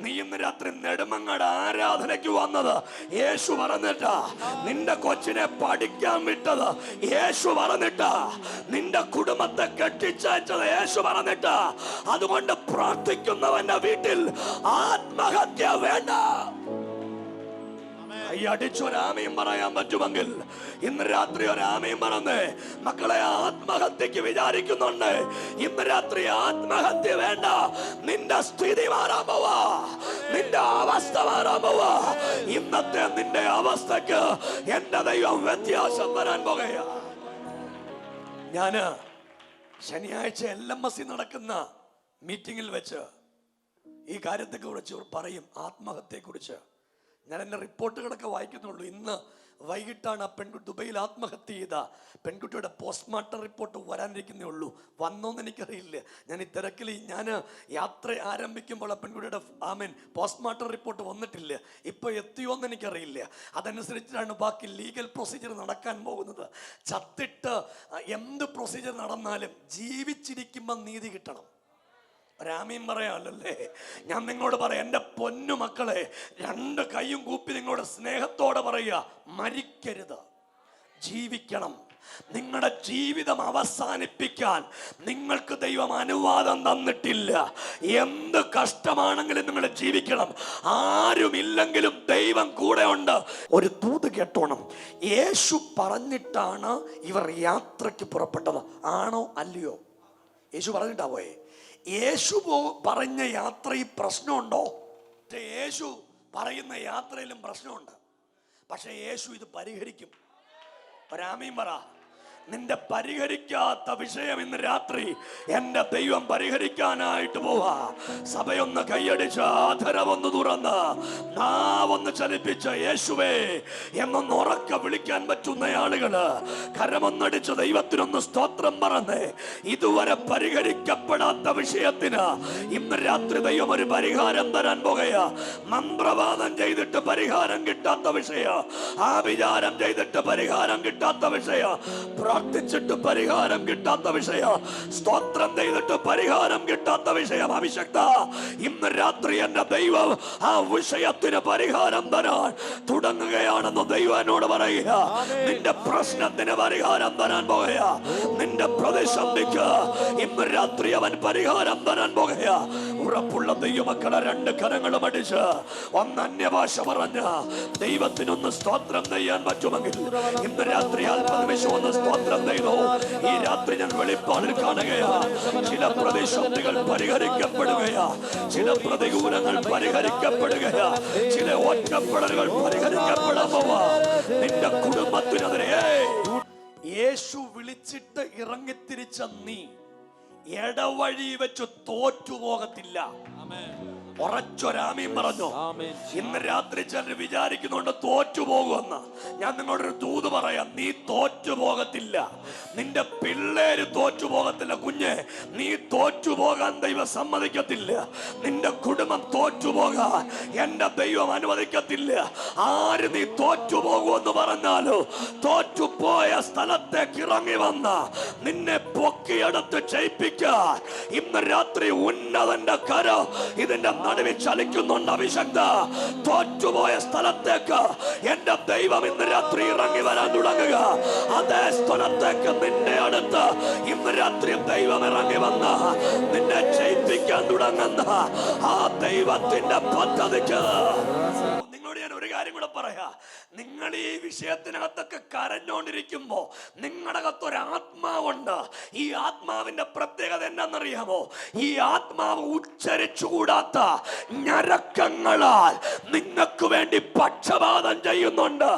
[SPEAKER 1] നീ ഇന്ന് രാത്രി നെടുമങ്ങാട് ആരാധനയ്ക്ക് വന്നത് യേശു പറഞ്ഞിട്ടാ. നിന്റെ കൊച്ചിനെ പഠിക്കാൻ വിട്ടത് യേശു പറഞ്ഞിട്ടാ. നിന്റെ കുടുംബത്തെ കെട്ടിച്ചയച്ചത് യേശു പറഞ്ഞിട്ടാ. അതുകൊണ്ട് പ്രാർത്ഥിക്കുന്നവന്റെ വീട്ടിൽ ആത്മഹത്യ വേണ്ട. ഈ അടിച്ചൊരാമയും പറയാൻ പറ്റുമെങ്കിൽ ഇന്ന് രാത്രി ഒരാമയും പറഞ്ഞേ. മക്കളെ, ആത്മഹത്യക്ക് വിചാരിക്കുന്നുണ്ട്, ഇന്ന് രാത്രി ആത്മഹത്യ വേണ്ട. നിന്റെ സ്ഥിതി മാറാൻ പോവാ, നിന്റെ അവസ്ഥ മാറാൻ പോവാ. ഇന്നത്തെ നിന്റെ അവസ്ഥക്ക് എന്റെ ദൈവം വ്യത്യാസം വരാൻ പോകുക. ഞാന് ശനിയാഴ്ച LMS നടക്കുന്ന മീറ്റിംഗിൽ വെച്ച് ഈ കാര്യത്തെ കുറിച്ച് പറയും, ആത്മഹത്യയെ കുറിച്ച്. ഞാൻ എൻ്റെ റിപ്പോർട്ടുകളൊക്കെ വായിക്കുന്നുള്ളൂ. ഇന്ന് വൈകിട്ടാണ് ആ പെൺകുട്ടി ദുബൈയിൽ ആത്മഹത്യ ചെയ്ത പെൺകുട്ടിയുടെ പോസ്റ്റ്മോർട്ടം റിപ്പോർട്ട് വരാനിരിക്കുന്നേ ഉള്ളൂ. വന്നോന്ന് എനിക്കറിയില്ല. ഞാൻ ഈ തിരക്കിൽ ഞാൻ യാത്ര ആരംഭിക്കുമ്പോൾ ആ പെൺകുട്ടിയുടെ പോസ്റ്റ്മോർട്ടം റിപ്പോർട്ട് വന്നിട്ടില്ല. ഇപ്പോൾ എത്തിയോന്ന് എനിക്കറിയില്ല. അതനുസരിച്ചാണ് ബാക്കി ലീഗൽ പ്രൊസീജിയർ നടക്കാൻ പോകുന്നത്. ചത്തിട്ട് എന്ത് പ്രൊസീജിയർ നടന്നാലും ജീവിച്ചിരിക്കുമ്പോൾ നീതി കിട്ടണം. ഒരാമീൻ പറയാമല്ലേ? ഞാൻ നിങ്ങളോട് പറയാം, എൻ്റെ പൊന്നു മക്കളെ, 2 കൈയും കൂപ്പി നിങ്ങളോട് സ്നേഹത്തോടെ പറയുക, മരിക്കരുത്, ജീവിക്കണം. നിങ്ങളുടെ ജീവിതം അവസാനിപ്പിക്കാൻ നിങ്ങൾക്ക് ദൈവം അനുവാദം തന്നിട്ടില്ല. എന്ത് കഷ്ടമാണെങ്കിലും നിങ്ങൾ ജീവിക്കണം. ആരുമില്ലെങ്കിലും ദൈവം കൂടെ ഉണ്ട്. ഒരു ദൂത് കേട്ടോണം. യേശു പറഞ്ഞിട്ടാണ് ഇവർ യാത്രയ്ക്ക് പുറപ്പെട്ടത്. ആണോ അല്ലയോ? യേശു പറഞ്ഞിട്ടാ പോയെ? യേശു പറഞ്ഞ യാത്രയിൽ പ്രശ്നമുണ്ടോ? യേശു പറയുന്ന യാത്രയിലും പ്രശ്നമുണ്ട്. പക്ഷെ യേശു ഇത് പരിഹരിക്കും. ഒരാമീൻ പറ. നിന്റെ പരിഹരിക്കാത്ത വിഷയം ഇന്ന് രാത്രി എന്റെ ദൈവം പരിഹരിക്കാനായിട്ട് പോവാ. സഭയൊന്ന് കൈയടിച്ച് ആധരവൊന്ന് തുറന്ന് നാവൊന്ന് ചലിപ്പിച്ച് യേശുവേ എന്നൊന്ന് ഉറക്കെ വിളിക്കാൻ പറ്റുന്ന ആളുകള് കരമൊന്നടിച്ച് ദൈവത്തിനൊന്ന് സ്തോത്രം പറഞ്ഞേ. ഇതുവരെ പരിഹരിക്കപ്പെടാത്ത വിഷയത്തിന് ഇന്ന് രാത്രി ദൈവം ഒരു പരിഹാരം തരാൻ പോകുകയാ. മന്ത്രവാദം ചെയ്തിട്ട് പരിഹാരം കിട്ടാത്ത വിഷയം, ആ വിചാരം ചെയ്തിട്ട് പരിഹാരം കിട്ടാത്ത വിഷയം, പ്രാർത്ഥിച്ചിട്ട് പരിഹാരം കിട്ടാത്ത വിഷയം, സ്തോത്രം ചെയ്തിട്ട് പരിഹാരം കിട്ടാത്ത വിഷയം, അഭിഷക്ത ഇന്ന് രാത്രി എന്റെ ദൈവം ആ വിഷയത്തിന് പരിഹാരം തരാൻ തുടങ്ങുകയാണെന്ന് ദൈവനോട് പറയുക. നിന്റെ പ്രശ്നത്തിന് പരിഹാരം തരാൻ പോകുക. നിന്റെ പ്രതിസന്ധിക്ക് ഇന്ന് രാത്രി അവൻ പരിഹാരം തരാൻ പോകുക. ഉറപ്പുള്ള ദൈവമക്കളെ, 2 കരങ്ങളും അടിച്ച് ഒന്ന് അന്യഭാഷ പറഞ്ഞ ദൈവത്തിനൊന്ന് സ്തോത്രം ചെയ്യാൻ പറ്റുമെങ്കിൽ ഇന്ന് രാത്രി അല്പനിമിഷം ഒന്ന് സ്തോത്രം ചെയ്തു. ഈ രാത്രി ഞാൻ വെളിപ്പാടിൽ കാണുകയാ. ചില പ്രതിസന്ധികൾ പരിഹരിക്കപ്പെടുകയാ, ചില പ്രതികൂലങ്ങൾ പരിഹരിക്കപ്പെടുകയാ, ചില ഒറ്റപ്പെടലുകൾ പരിഹരിക്കപ്പെടാൻ പോവാ. നിന്റെ കുടുംബത്തിനെതിരെ യേശു വിളിച്ചിട്ട് ഇറങ്ങിത്തിരിച്ച നീ ഇടവഴി വെച്ച് തോറ്റുപോകത്തില്ല. ഉറച്ചൊരാമീൻ പറഞ്ഞു. ഇന്ന് രാത്രി ചിലർ വിചാരിക്കുന്നുണ്ട് തോറ്റുപോകുമെന്ന്. ഞാൻ നിങ്ങളോടൊരു ദൂത് പറയാം, നീ തോറ്റുപോകത്തില്ല. നിന്റെ പിള്ളേര് തോറ്റുപോകത്തില്ല. കുഞ്ഞെ, നീ തോറ്റുപോകാൻ ദൈവം സമ്മതിക്കത്തില്ല. നിന്റെ കുടുംബം തോറ്റുപോകാൻ എന്റെ ദൈവം അനുവദിക്കത്തില്ല. ആര് നീ തോറ്റുപോകുമെന്ന് പറഞ്ഞാലോ, തോറ്റുപോയ സ്ഥലത്തേക്ക് ഇറങ്ങി വന്ന നിന്നെ പൊക്കിയെടുത്ത് ജയിപ്പിക്കാൻ ഇന്ന് രാത്രി ഉന്നതന്റെ കരം ഇതിന്റെ നടുവിൽ ചലിക്കുന്നുണ്ട്. അഭിഷക്ത, തോറ്റുപോയ സ്ഥലത്തേക്ക് എന്റെ ദൈവം ഇന്ന് രാത്രി ഇറങ്ങി വരാൻ തുടങ്ങുക. അതേ സ്ഥലത്തേക്ക് നിന്റെ അടുത്ത് ഇന്ന് രാത്രി ദൈവം ഇറങ്ങി വന്ന നിന്നെ ജയിപ്പിക്കാൻ തുടങ്ങുന്ന ആ ദൈവത്തിന്റെ പദ്ധതിക്ക് നിങ്ങളോട് ഞാൻ ഒരു കാര്യം കൂടെ പറയാ. നിങ്ങൾ ഈ വിഷയത്തിനകത്തൊക്കെ കരഞ്ഞോണ്ടിരിക്കുമ്പോ നിങ്ങളുടെ അകത്തൊരു ആത്മാവുണ്ട്. ഈ ആത്മാവിന്റെ പ്രത്യേകത എന്താണെന്നറിയാമോ? ഈ ആത്മാവ് ഉച്ചരിച്ചുകൂടാത്ത ഞരക്കങ്ങളാൽ നിങ്ങൾക്ക് വേണ്ടി പക്ഷപാതം ചെയ്യുന്നുണ്ട്.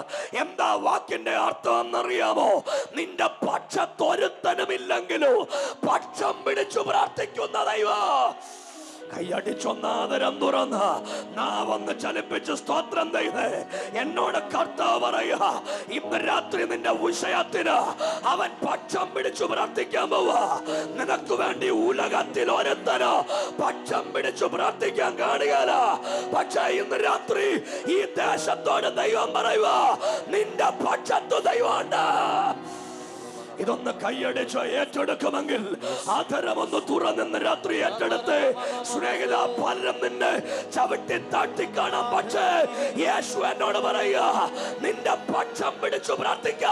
[SPEAKER 1] എന്താ വാക്കിന്റെ അർത്ഥം എന്നറിയാമോ? നിന്റെ പക്ഷത്തൊരുത്തനുമില്ലെങ്കിലും പക്ഷം പിടിച്ചു പ്രാർത്ഥിക്കുന്ന ദൈവം കൈയടിച്ചൊന്നാദരം തുറന്ന് നാവൊന്ന് ചലിപ്പിച്ച് സ്തോത്രം ചെയ്ത് എന്നോട് കർത്താവ് പറയുക, ഇന്ന് രാത്രി നിന്റെ വിഷയത്തിന് അവൻ പക്ഷം പിടിച്ചു പ്രാർത്ഥിക്കാൻ പോവാ. നിനക്ക് വേണ്ടി ഉലകത്തിൽ ഒരുത്തന് പക്ഷം പിടിച്ചു പ്രാർത്ഥിക്കാൻ കാണുകയില്ല. പക്ഷേ ഇന്ന് രാത്രി ഈ ദേശത്തോട് ദൈവം പറയുക, നിന്റെ പക്ഷത്ത് ദൈവമുണ്ട്. ഇതൊന്ന് കൈയടിച്ച് ഏറ്റെടുക്കുമെങ്കിൽ ആദരമൊന്ന് തുറന്ന് രാത്രി ഏറ്റെടുത്ത് സ്നേഹിത, പലരും നിന്നെ ചവിട്ടി തട്ടിക്കാണാം. പക്ഷേ യേശു എന്നോട് പറയുക, നിന്റെ പക്ഷം പിടിച്ചു പ്രാർത്ഥിക്ക,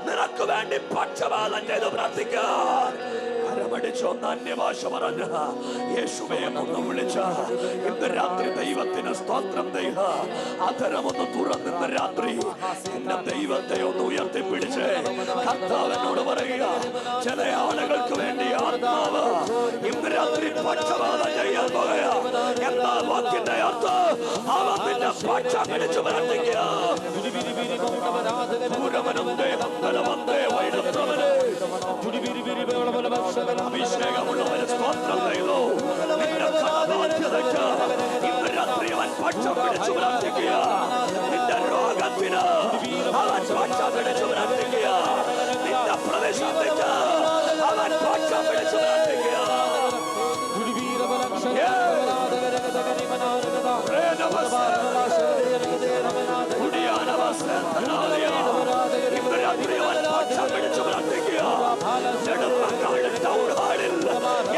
[SPEAKER 1] നിനക്ക് വേണ്ടി പക്ഷപാതം ചെയ്ത് പ്രാർത്ഥിക്ക. കരമടിച്ചൊന്ന് അന്യഭാഷ പറഞ്ഞ യേശുവേ ഒന്ന് വിളിച്ച ഇന്ന് രാത്രി ദൈവത്തിന് സ്തോത്രം ചെയ്യുക. ആദരമൊന്ന് തുറന്ന് രാത്രി എന്റെ ദൈവത്തെ ഒന്ന് ഉയർത്തിപ്പിടിച്ച് കർത്താവിനോട് പറയുക, ചില ആളുകൾക്ക് വേണ്ടി ആത്മാവ് ഇന്ന് രാത്രി പക്ഷപാതം ചെയ്യാൻ പോകുക. എന്താ വാക്കിന്റെ അർത്ഥം? അവൻ നിന്റെ പക്ഷം പിടിച്ചു പ്രാർത്ഥിക്കുക. അഭിഷേകമുള്ളവരെ സ്തോത്രം ചെയ്തു. നിന്റെ കടബാധ്യതയ്ക്ക് ഇന്ന് രാത്രി അവൻ പക്ഷം പിടിച്ചു പ്രാർത്ഥിക്കുക. നിന്റെ രോഗത്തിന് അവൻ പക്ഷം പിടിച്ചു പ്രാർത്ഥിക്കുക. നിന്റെ പ്രദേശത്തേക്ക് അവൻ പക്ഷം പിടിച്ചു പ്രാർത്ഥിക്കുക. ഇന്ന് രാത്രി അവൻ പക്ഷം പിടിച്ചു പ്രാർത്ഥിക്കുക.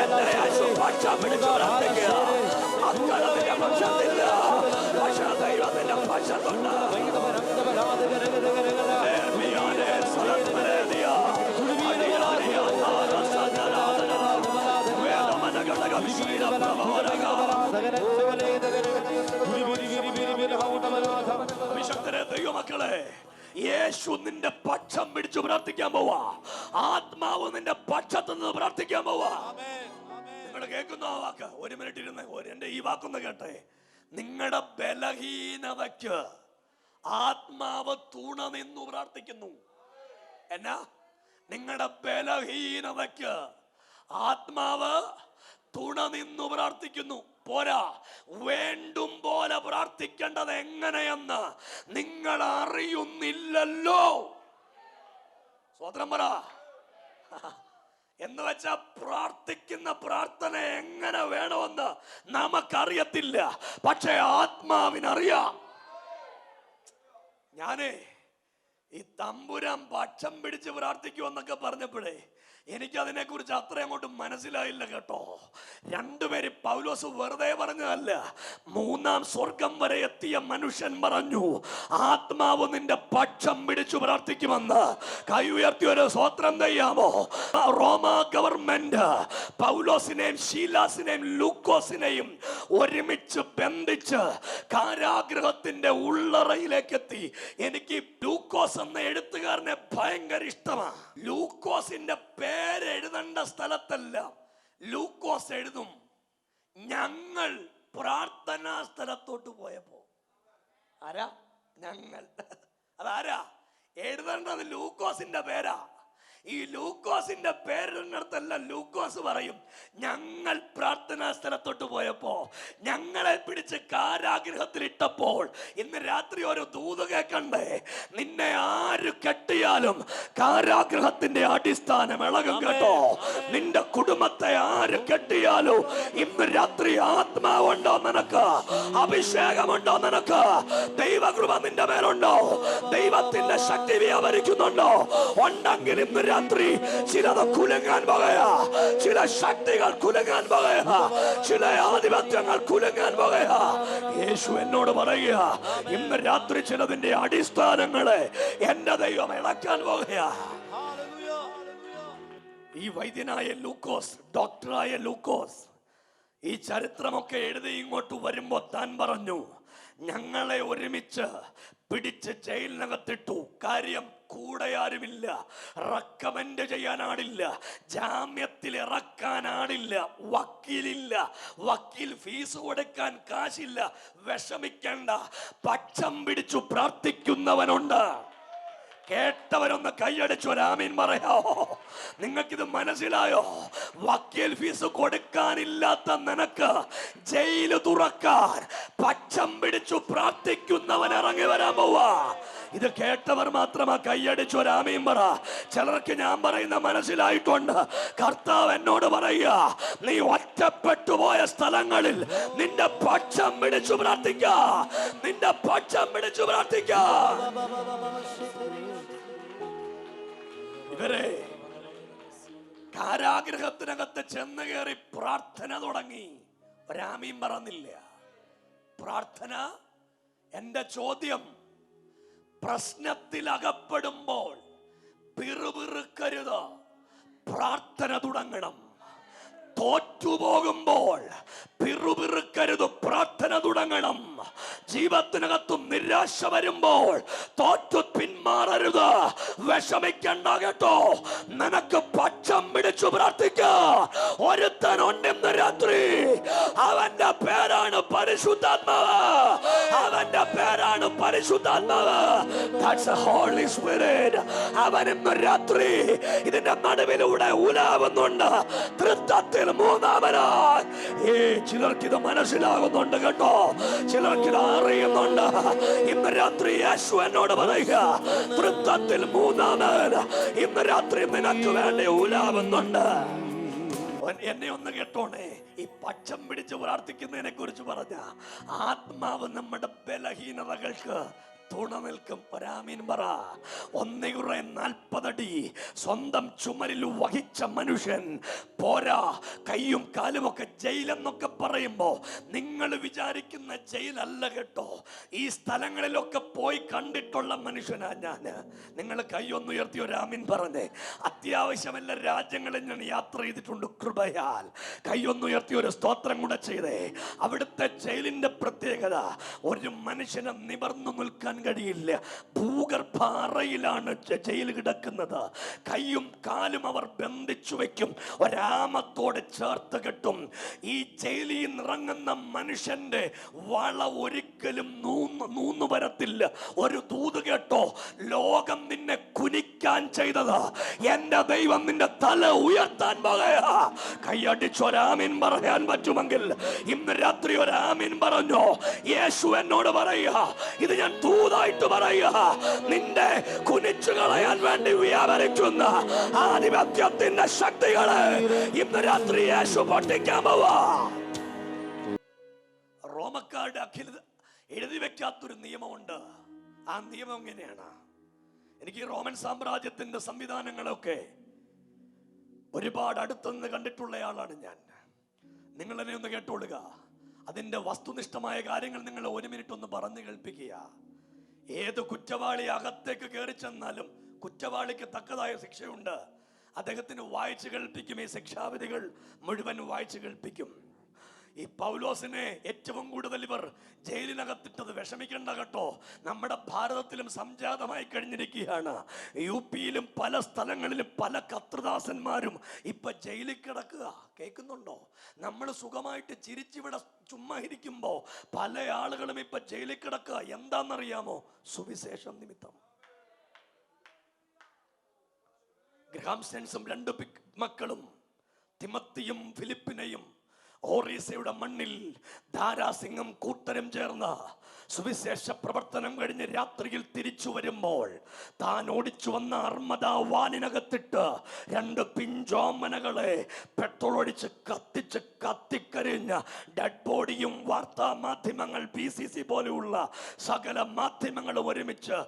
[SPEAKER 1] എന്റെ യേശു പക്ഷം പിടിച്ചു പ്രാർത്ഥിക്കുക. മക്കളതിന്റെ പക്ഷത്തില്ല, പക്ഷേ ദൈവത്തിന്റെ പക്ഷത്തുണ്ട്. അഭിഷക്തരെ ദൈവമക്കളെ, യേശു നിന്റെ പക്ഷം പിടിച്ചു പ്രാർത്ഥിക്കാൻ പോവാ. ആത്മാവ് നിന്റെ പക്ഷത്ത് നിന്ന് പ്രാർത്ഥിക്കാൻ പോവാ. നിങ്ങൾ കേൾക്കുന്ന ആ വാക്ക് ഒരു മിനിറ്റ് ഇരുന്ന് എന്റെ ഈ വാക്കൊന്ന് കേട്ടെ. നിങ്ങളുടെ ബലഹീനതയ്ക്ക് ആത്മാവ് തുണ നിന്നു പ്രാർത്ഥിക്കുന്നു. എന്നാ? നിങ്ങളുടെ ബലഹീനതയ്ക്ക് ആത്മാവ് തുണ നിന്നു പ്രാർത്ഥിക്കുന്നു. പോരാ, വേണ്ടും പോലെ പ്രാർത്ഥിക്കേണ്ടത് എങ്ങനെയെന്ന് നിങ്ങൾ അറിയുന്നില്ലല്ലോ. സ്വതന്ത്രം പറ. എന്ന് വെച്ചാ പ്രാർത്ഥിക്കുന്ന പ്രാർത്ഥന എങ്ങനെ വേണമെന്ന് നമുക്കറിയത്തില്ല, പക്ഷെ ആത്മാവിനറിയാം. ഞാനേ ഈ തമ്പുരാൻ പക്ഷം പിടിച്ച് പ്രാർത്ഥിക്കുമെന്നൊക്കെ പറഞ്ഞപ്പോഴേ എനിക്കതിനെ കുറിച്ച് അത്ര അങ്ങോട്ട് മനസ്സിലായില്ല കേട്ടോ. രണ്ടുപേര് പൗലോസ് വെറുതെ പറഞ്ഞതല്ല. മൂന്നാം സ്വർഗം വരെ എത്തിയ മനുഷ്യൻ പറഞ്ഞു, ആത്മാവ് നിന്റെ പക്ഷം പിടിച്ചു പ്രാർത്ഥിക്കുമെന്ന്. കൈ ഉയർത്തി ഒരു സ്വത്രം ചെയ്യാമോ? റോമ ഗവൺമെന്റ് പൗലോസിനെയും ശീലാസിനെയും ലൂക്കോസിനെയും ഒരുമിച്ച് ബന്ധിച്ച് കാരാഗ്രഹത്തിന്റെ ഉള്ളറയിലേക്ക് എത്തി. എനിക്ക് ലൂക്കോസ് എന്ന എഴുത്തുകാരനെ ഭയങ്കര ഇഷ്ടമാണ്. ലൂക്കോസിന്റെ പേരെഴുതേണ്ട സ്ഥലത്തെല്ലാം ലൂക്കോസ് എഴുതും. ഞങ്ങൾ പ്രാർത്ഥനാ സ്ഥലത്തോട്ട് പോയപ്പോ ആരാ? ഞങ്ങൾ. അതാരാ എഴുതേണ്ടത്? ലൂക്കോസിന്റെ പേരാ. ഈ ലൂക്കോസിന്റെ പേരിനടുത്തല്ല ലൂക്കോസ് പറയും, ഞങ്ങൾ പ്രാർത്ഥനാ സ്ഥലത്തോട്ട് പോയപ്പോ, ഞങ്ങളെ പിടിച്ച് കാരാഗ്രഹത്തിൽ ഇട്ടപ്പോൾ. ഇന്ന് രാത്രി ഒരു ദൂത് കേൾക്കണ്ടേ? നിന്നെ ആര് കെട്ടിയാലും കാരാഗ്രഹത്തിന്റെ അടിസ്ഥാനം ഇളകും കേട്ടോ. നിന്റെ കുടുംബത്തെ ആര് കെട്ടിയാലും ഇന്ന് രാത്രി ആത്മാവുണ്ടോ നിനക്ക്? അഭിഷേകമുണ്ടോ നിനക്ക്? ദൈവകൃപ നിന്റെ മേലുണ്ടോ? ദൈവത്തിന്റെ ശക്തി വ്യാപരിക്കുന്നുണ്ടോ? ഉണ്ടെങ്കിൽ ഇന്ന് രാത്രി ചിലത് കുലുങ്ങാൻ പോകുകയാ. ചില ശക്തികൾ കുലുങ്ങാൻ പോകുകയാ. ചില ആധിപത്യങ്ങൾ കുലുങ്ങാൻ പോകുകയാ. യേശു എന്നോട് പറയുക, ഇന്ന് രാത്രി ചിലതിന്റെ അടിസ്ഥാനങ്ങളെ എന്റെ ദൈവം ഇളക്കാൻ പോകുകയാ. ഈ വൈദ്യനായ ലൂക്കോസ്, ഡോക്ടറായ ലൂക്കോസ് ഈ ചരിത്രമൊക്കെ എഴുതി ഇങ്ങോട്ട് വരുമ്പോ താൻ പറഞ്ഞു, ഞങ്ങളെ ഒരുമിച്ച് പിടിച്ച് ജയിലിനകത്തിട്ടു. കാര്യം കൂടെ ആരുമില്ല, റെക്കമെൻഡ് ചെയ്യാനാടില്ല, ജാമ്യത്തിൽ ഇറക്കാനാടില്ല, വക്കീലില്ല, വക്കീൽ ഫീസ് കൊടുക്കാൻ കാശില്ല. വിഷമിക്കണ്ട, പക്ഷം പിടിച്ചു പ്രാർത്ഥിക്കുന്നവനുണ്ട്. കേട്ടവരൊന്ന് കൈയടിച്ചു ഒരാമീൻ പറയാമോ? നിങ്ങൾക്കിത് മനസ്സിലായോ? വക്കീൽ ഫീസ് കൊടുക്കാനില്ലാത്ത നിനക്ക് ജയില് തുറക്കാൻ പക്ഷം പിടിച്ചു പ്രാർത്ഥിക്കുന്നവൻ ഇറങ്ങി വരാൻ പോവാ. ഇത് കേട്ടവർ മാത്രമാ കൈയടിച്ചു ഒരാമീൻ പറ. ചിലർക്ക് ഞാൻ പറയുന്ന മനസ്സിലായിട്ടുണ്ട്. കർത്താവ് എന്നോട് പറയുക, നീ ഒറ്റപ്പെട്ടു പോയ സ്ഥലങ്ങളിൽ നിന്റെ പക്ഷം പിടിച്ചു പ്രാർത്ഥിക്ക, നിന്റെ പക്ഷം പിടിച്ചു പ്രാർത്ഥിക്ക. ഇവരെ കാരാഗ്രഹത്തിനകത്ത് ചെന്ന് കയറി പ്രാർത്ഥന തുടങ്ങി. ഒരാമീൻ പറഞ്ഞില്ല. പ്രാർത്ഥന, എന്റെ ചോദ്യം, പ്രശ്നത്തിൽ അകപ്പെടുമ്പോൾ പിറുപിറുക്കരുത്, പ്രാർത്ഥന തുടങ്ങണം. തോറ്റുപോകുമ്പോൾ പിറുപിറുക്കരുത്, പ്രാർത്ഥന തുടങ്ങണം. ജീവിതത്തിനകത്തും നിരാശ വരുമ്പോൾ തോറ്റു പിന്മാറരുത്, വിഷമിക്കണ്ട കേട്ടോ. നിനക്ക് പക്ഷം പിടിച്ചു പ്രാർത്ഥിക്കാൻ ഒരുത്തനുണ്ട് ഇന്ന് രാത്രി. അവന്റെ പേരാണ് പരിശുദ്ധാത്മാവ്. അവന്റെ പേരാണ് പരിശുദ്ധാത്മാവ്. That's the Holy Spirit. അവൻ ഇന്ന് രാത്രി ഇതിന്റെ നടുവിലൂടെ ഉലാവുന്നുണ്ട്. തൃത്വത്തിൽ മൂന്നാമനായി. ചിലർക്ക് ഇത് മനസ്സിലാകുന്നുണ്ട് കേട്ടോ, ചിലർക്ക് ഇത് അറിയുന്നുണ്ട്. ഇന്ന് രാത്രി യേശു എന്നോട് പറയുക, തൃത്വത്തിൽ മൂന്നാമൻ ഇന്ന് രാത്രി നിനക്ക് വേണ്ടി ഉലാവുന്നുണ്ട്. എന്നെ ഒന്ന് കേട്ടോണേ. ഈ പക്ഷം പിടിച്ച് പ്രാർത്ഥിക്കുന്നതിനെ കുറിച്ച് പറഞ്ഞ ആത്മാവ് നമ്മുടെ ബലഹീനതകൾക്ക് തുണ നിൽക്കും. ഒരാമീൻ പറ. 140 അടി സ്വന്തം ചുമലിൽ വഹിച്ച മനുഷ്യൻ പോരാ, കയ്യും കാലും ഒക്കെ ജയിലെന്നൊക്കെ പറയുമ്പോ നിങ്ങൾ വിചാരിക്കുന്ന ജയിലല്ല കേട്ടോ. ഈ സ്ഥലങ്ങളിലൊക്കെ പോയി കണ്ടിട്ടുള്ള മനുഷ്യനാ ഞാൻ. നിങ്ങൾ കൈയൊന്ന് ഉയർത്തി ഒരാമീൻ പറഞ്ഞേ. അത്യാവശ്യം എല്ലാ രാജ്യങ്ങളിൽ ഞാൻ യാത്ര ചെയ്തിട്ടുണ്ട് കൃപയാൽ. കൈയൊന്നുയർത്തി ഒരു സ്തോത്രം കൂടെ ചെയ്തേ. അവിടുത്തെ ജയിലിന്റെ പ്രത്യേകത, ഒരു മനുഷ്യനെ നിവർന്നു നിൽക്കാൻ കഴിയില്ല. ഭൂഗർഭാറയിലാണ് ജയിൽ കിടക്കുന്നത്. കൈയും കാലും അവർ ബന്ധിച്ചു വെക്കും, ഒരാമത്തോടെ ചേർത്ത് കെട്ടും. ഈ ജയിലിൽ നിറങ്ങുന്ന മനുഷ്യന്റെ വള ഒരിക്കലും നൂന്നു വരത്തില്ല. ഒരു ദൂത് കേട്ടോ, ലോകം നിന്നെ കുനിക്കാൻ ചെയ്തത് എന്റെ ദൈവം നിന്റെ തല ഉയർത്താൻ പോകയാ. കൈയടിച്ചൊരാമീൻ പറയാൻ പറ്റുമെങ്കിൽ ഇന്ന് രാത്രി ഒരാമീൻ പറഞ്ഞോ. യേശു എന്നോട് പറയുക, ഇത് ഞാൻ ദൂതായിട്ട് പറയുക, നിന്റെ കുനിച്ചു കളയാൻ വേണ്ടി വ്യാപരിക്കുന്ന ആധിപത്യത്തിന്റെ ശക്തികളെ ഇന്ന് രാത്രി യേശു പൊട്ടിക്കാൻ പോവാ. റോമക്കാരുടെ എഴുതി വെക്കാത്തൊരു നിയമമുണ്ട്. ആ നിയമം എങ്ങനെയാണ്? എനിക്ക് റോമൻ സാമ്രാജ്യത്തിന്റെ സംവിധാനങ്ങളൊക്കെ ഒരുപാട് അടുത്തുനിന്ന് കണ്ടിട്ടുള്ളയാളാണ് ഞാൻ. നിങ്ങൾ എന്നെ ഒന്ന് കേട്ടോളുക. അതിന്റെ വസ്തുനിഷ്ഠമായ കാര്യങ്ങൾ നിങ്ങൾ 1 മിനിറ്റ് ഒന്ന് പറഞ്ഞു കേൾപ്പിക്കുക. ഏത് കുറ്റവാളി അകത്തേക്ക് കയറി ചെന്നാലും കുറ്റവാളിക്ക് തക്കതായ ശിക്ഷയുണ്ട്. അദ്ദേഹത്തിന് വായിച്ചു കേൾപ്പിക്കും. ഈ ശിക്ഷാവിധികൾ മുഴുവൻ വായിച്ചു കേൾപ്പിക്കും. ഈ പൗലോസിനെ ഏറ്റവും കൂടുതൽ ഇവർ ജയിലിനകത്തിട്ടത് വിഷമിക്കേണ്ട കേട്ടോ. നമ്മുടെ ഭാരതത്തിലും സംജാതമായി കഴിഞ്ഞിരിക്കുകയാണ്. UP-യിലും പല സ്ഥലങ്ങളിലും പല കർത്തൃദാസന്മാരും ഇപ്പൊ ജയിലിൽ കിടക്കുക. കേൾക്കുന്നുണ്ടോ? നമ്മൾ സുഖമായിട്ട് ചിരിച്ചിവിടെ ചുമ്മാ ഇരിക്കുമ്പോ പല ആളുകളും ഇപ്പൊ ജയിലിൽ കിടക്കുക. എന്താണെന്നറിയാമോ? സുവിശേഷം നിമിത്തം. ഗ്രഹാം സ്റ്റെൻസും 2 മക്കളും തിമത്തിയും ഫിലിപ്പിനെയും ഓറീസയുടെ മണ്ണിൽ ധാരാസിംഗം കൂട്ടരും ചേർന്ന സുവിശേഷ പ്രവർത്തനം കഴിഞ്ഞ് രാത്രിയിൽ തിരിച്ചു വരുമ്പോൾ താൻ ഓടിച്ചു വന്ന അർമ്മദ വാനിനകത്തിട്ട് 2 പിഞ്ചോമനകളെ പെട്രോൾ ഒഴിച്ച് കത്തിക്കരിഞ്ഞ ഡെഡ് ബോഡിയും വാർത്താ മാധ്യമങ്ങൾ PCC പോലെയുള്ള സകല മാധ്യമങ്ങളും ഒരുമിച്ച്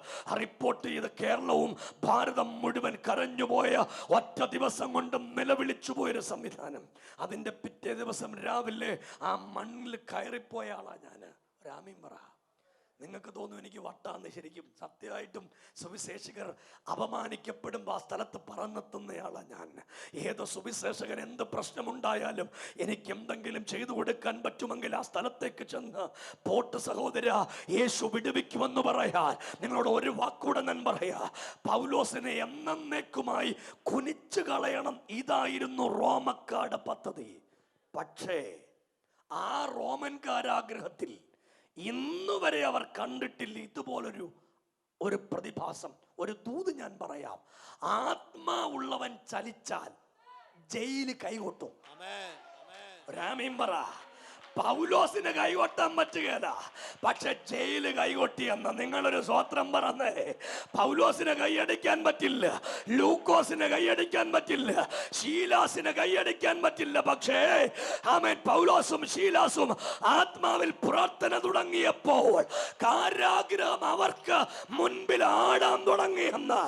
[SPEAKER 1] റിപ്പോർട്ട് ചെയ്ത് കേരളവും ഭാരതം മുഴുവൻ കരഞ്ഞുപോയ ഒറ്റ ദിവസം കൊണ്ട് നിലവിളിച്ചു പോയൊരു സംവിധാനം. അതിന്റെ പിറ്റേ ദിവസം രാവിലെ ആ മണ്ണിൽ കയറിപ്പോയ ആളാ ഞാൻ. രാമീൻ പറ. നിങ്ങൾക്ക് തോന്നും എനിക്ക് വട്ടാന്ന്. ശരിക്കും സത്യമായിട്ടും സുവിശേഷകർ അപമാനിക്കപ്പെടുമ്പോൾ ആ സ്ഥലത്ത് പറന്നെത്തുന്നയാളാ ഞാൻ. ഏതോ സുവിശേഷകൻ എന്ത് പ്രശ്നമുണ്ടായാലും എനിക്ക് എന്തെങ്കിലും ചെയ്തു കൊടുക്കാൻ പറ്റുമെങ്കിൽ ആ സ്ഥലത്തേക്ക് ചെന്ന് പോട്ട് സഹോദര, യേശു വിടുവിക്കുമെന്ന് പറയാൻ നിങ്ങളോട് ഒരു വാക്കൂടെ ഞാൻ പറയാ. പൗലോസിനെ എന്നേക്കുമായി കുനിച്ചു കളയണം. ഇതായിരുന്നു റോമക്കാരുടെ പദ്ധതി. പക്ഷേ ആ റോമൻ കാരാഗ്രഹത്തിൽ ഇന്നുവരെ അവർ കണ്ടിട്ടില്ല ഇതുപോലൊരു ഒരു പ്രതിഭാസം, ഒരു ദൂത് ഞാൻ പറയാം. ആത്മാവുള്ളവൻ ചലിച്ചാൽ ജയില് കൈകൊട്ടും. രാമീം പറ. പൗലോസിന് കൈകൊട്ടാൻ പറ്റുകയില്ല, പക്ഷെ ജയില് കൈകൊട്ടിയെന്ന് നിങ്ങളൊരു സ്വത്രം പറഞ്ഞേ. പൗലോസിന് കൈയടിക്കാൻ പറ്റില്ല, ലൂക്കോസിന് കൈയടിക്കാൻ പറ്റില്ല, ശീലാസിന് കൈയടിക്കാൻ പറ്റില്ല. പക്ഷേ ആമേൻ, പൗലോസും ശീലാസും ആത്മാവിൽ പ്രാർത്ഥന തുടങ്ങിയപ്പോൾ കാരാഗ്രഹം അവർക്ക് മുൻപിൽ ആടാൻ തുടങ്ങിയെന്ന്.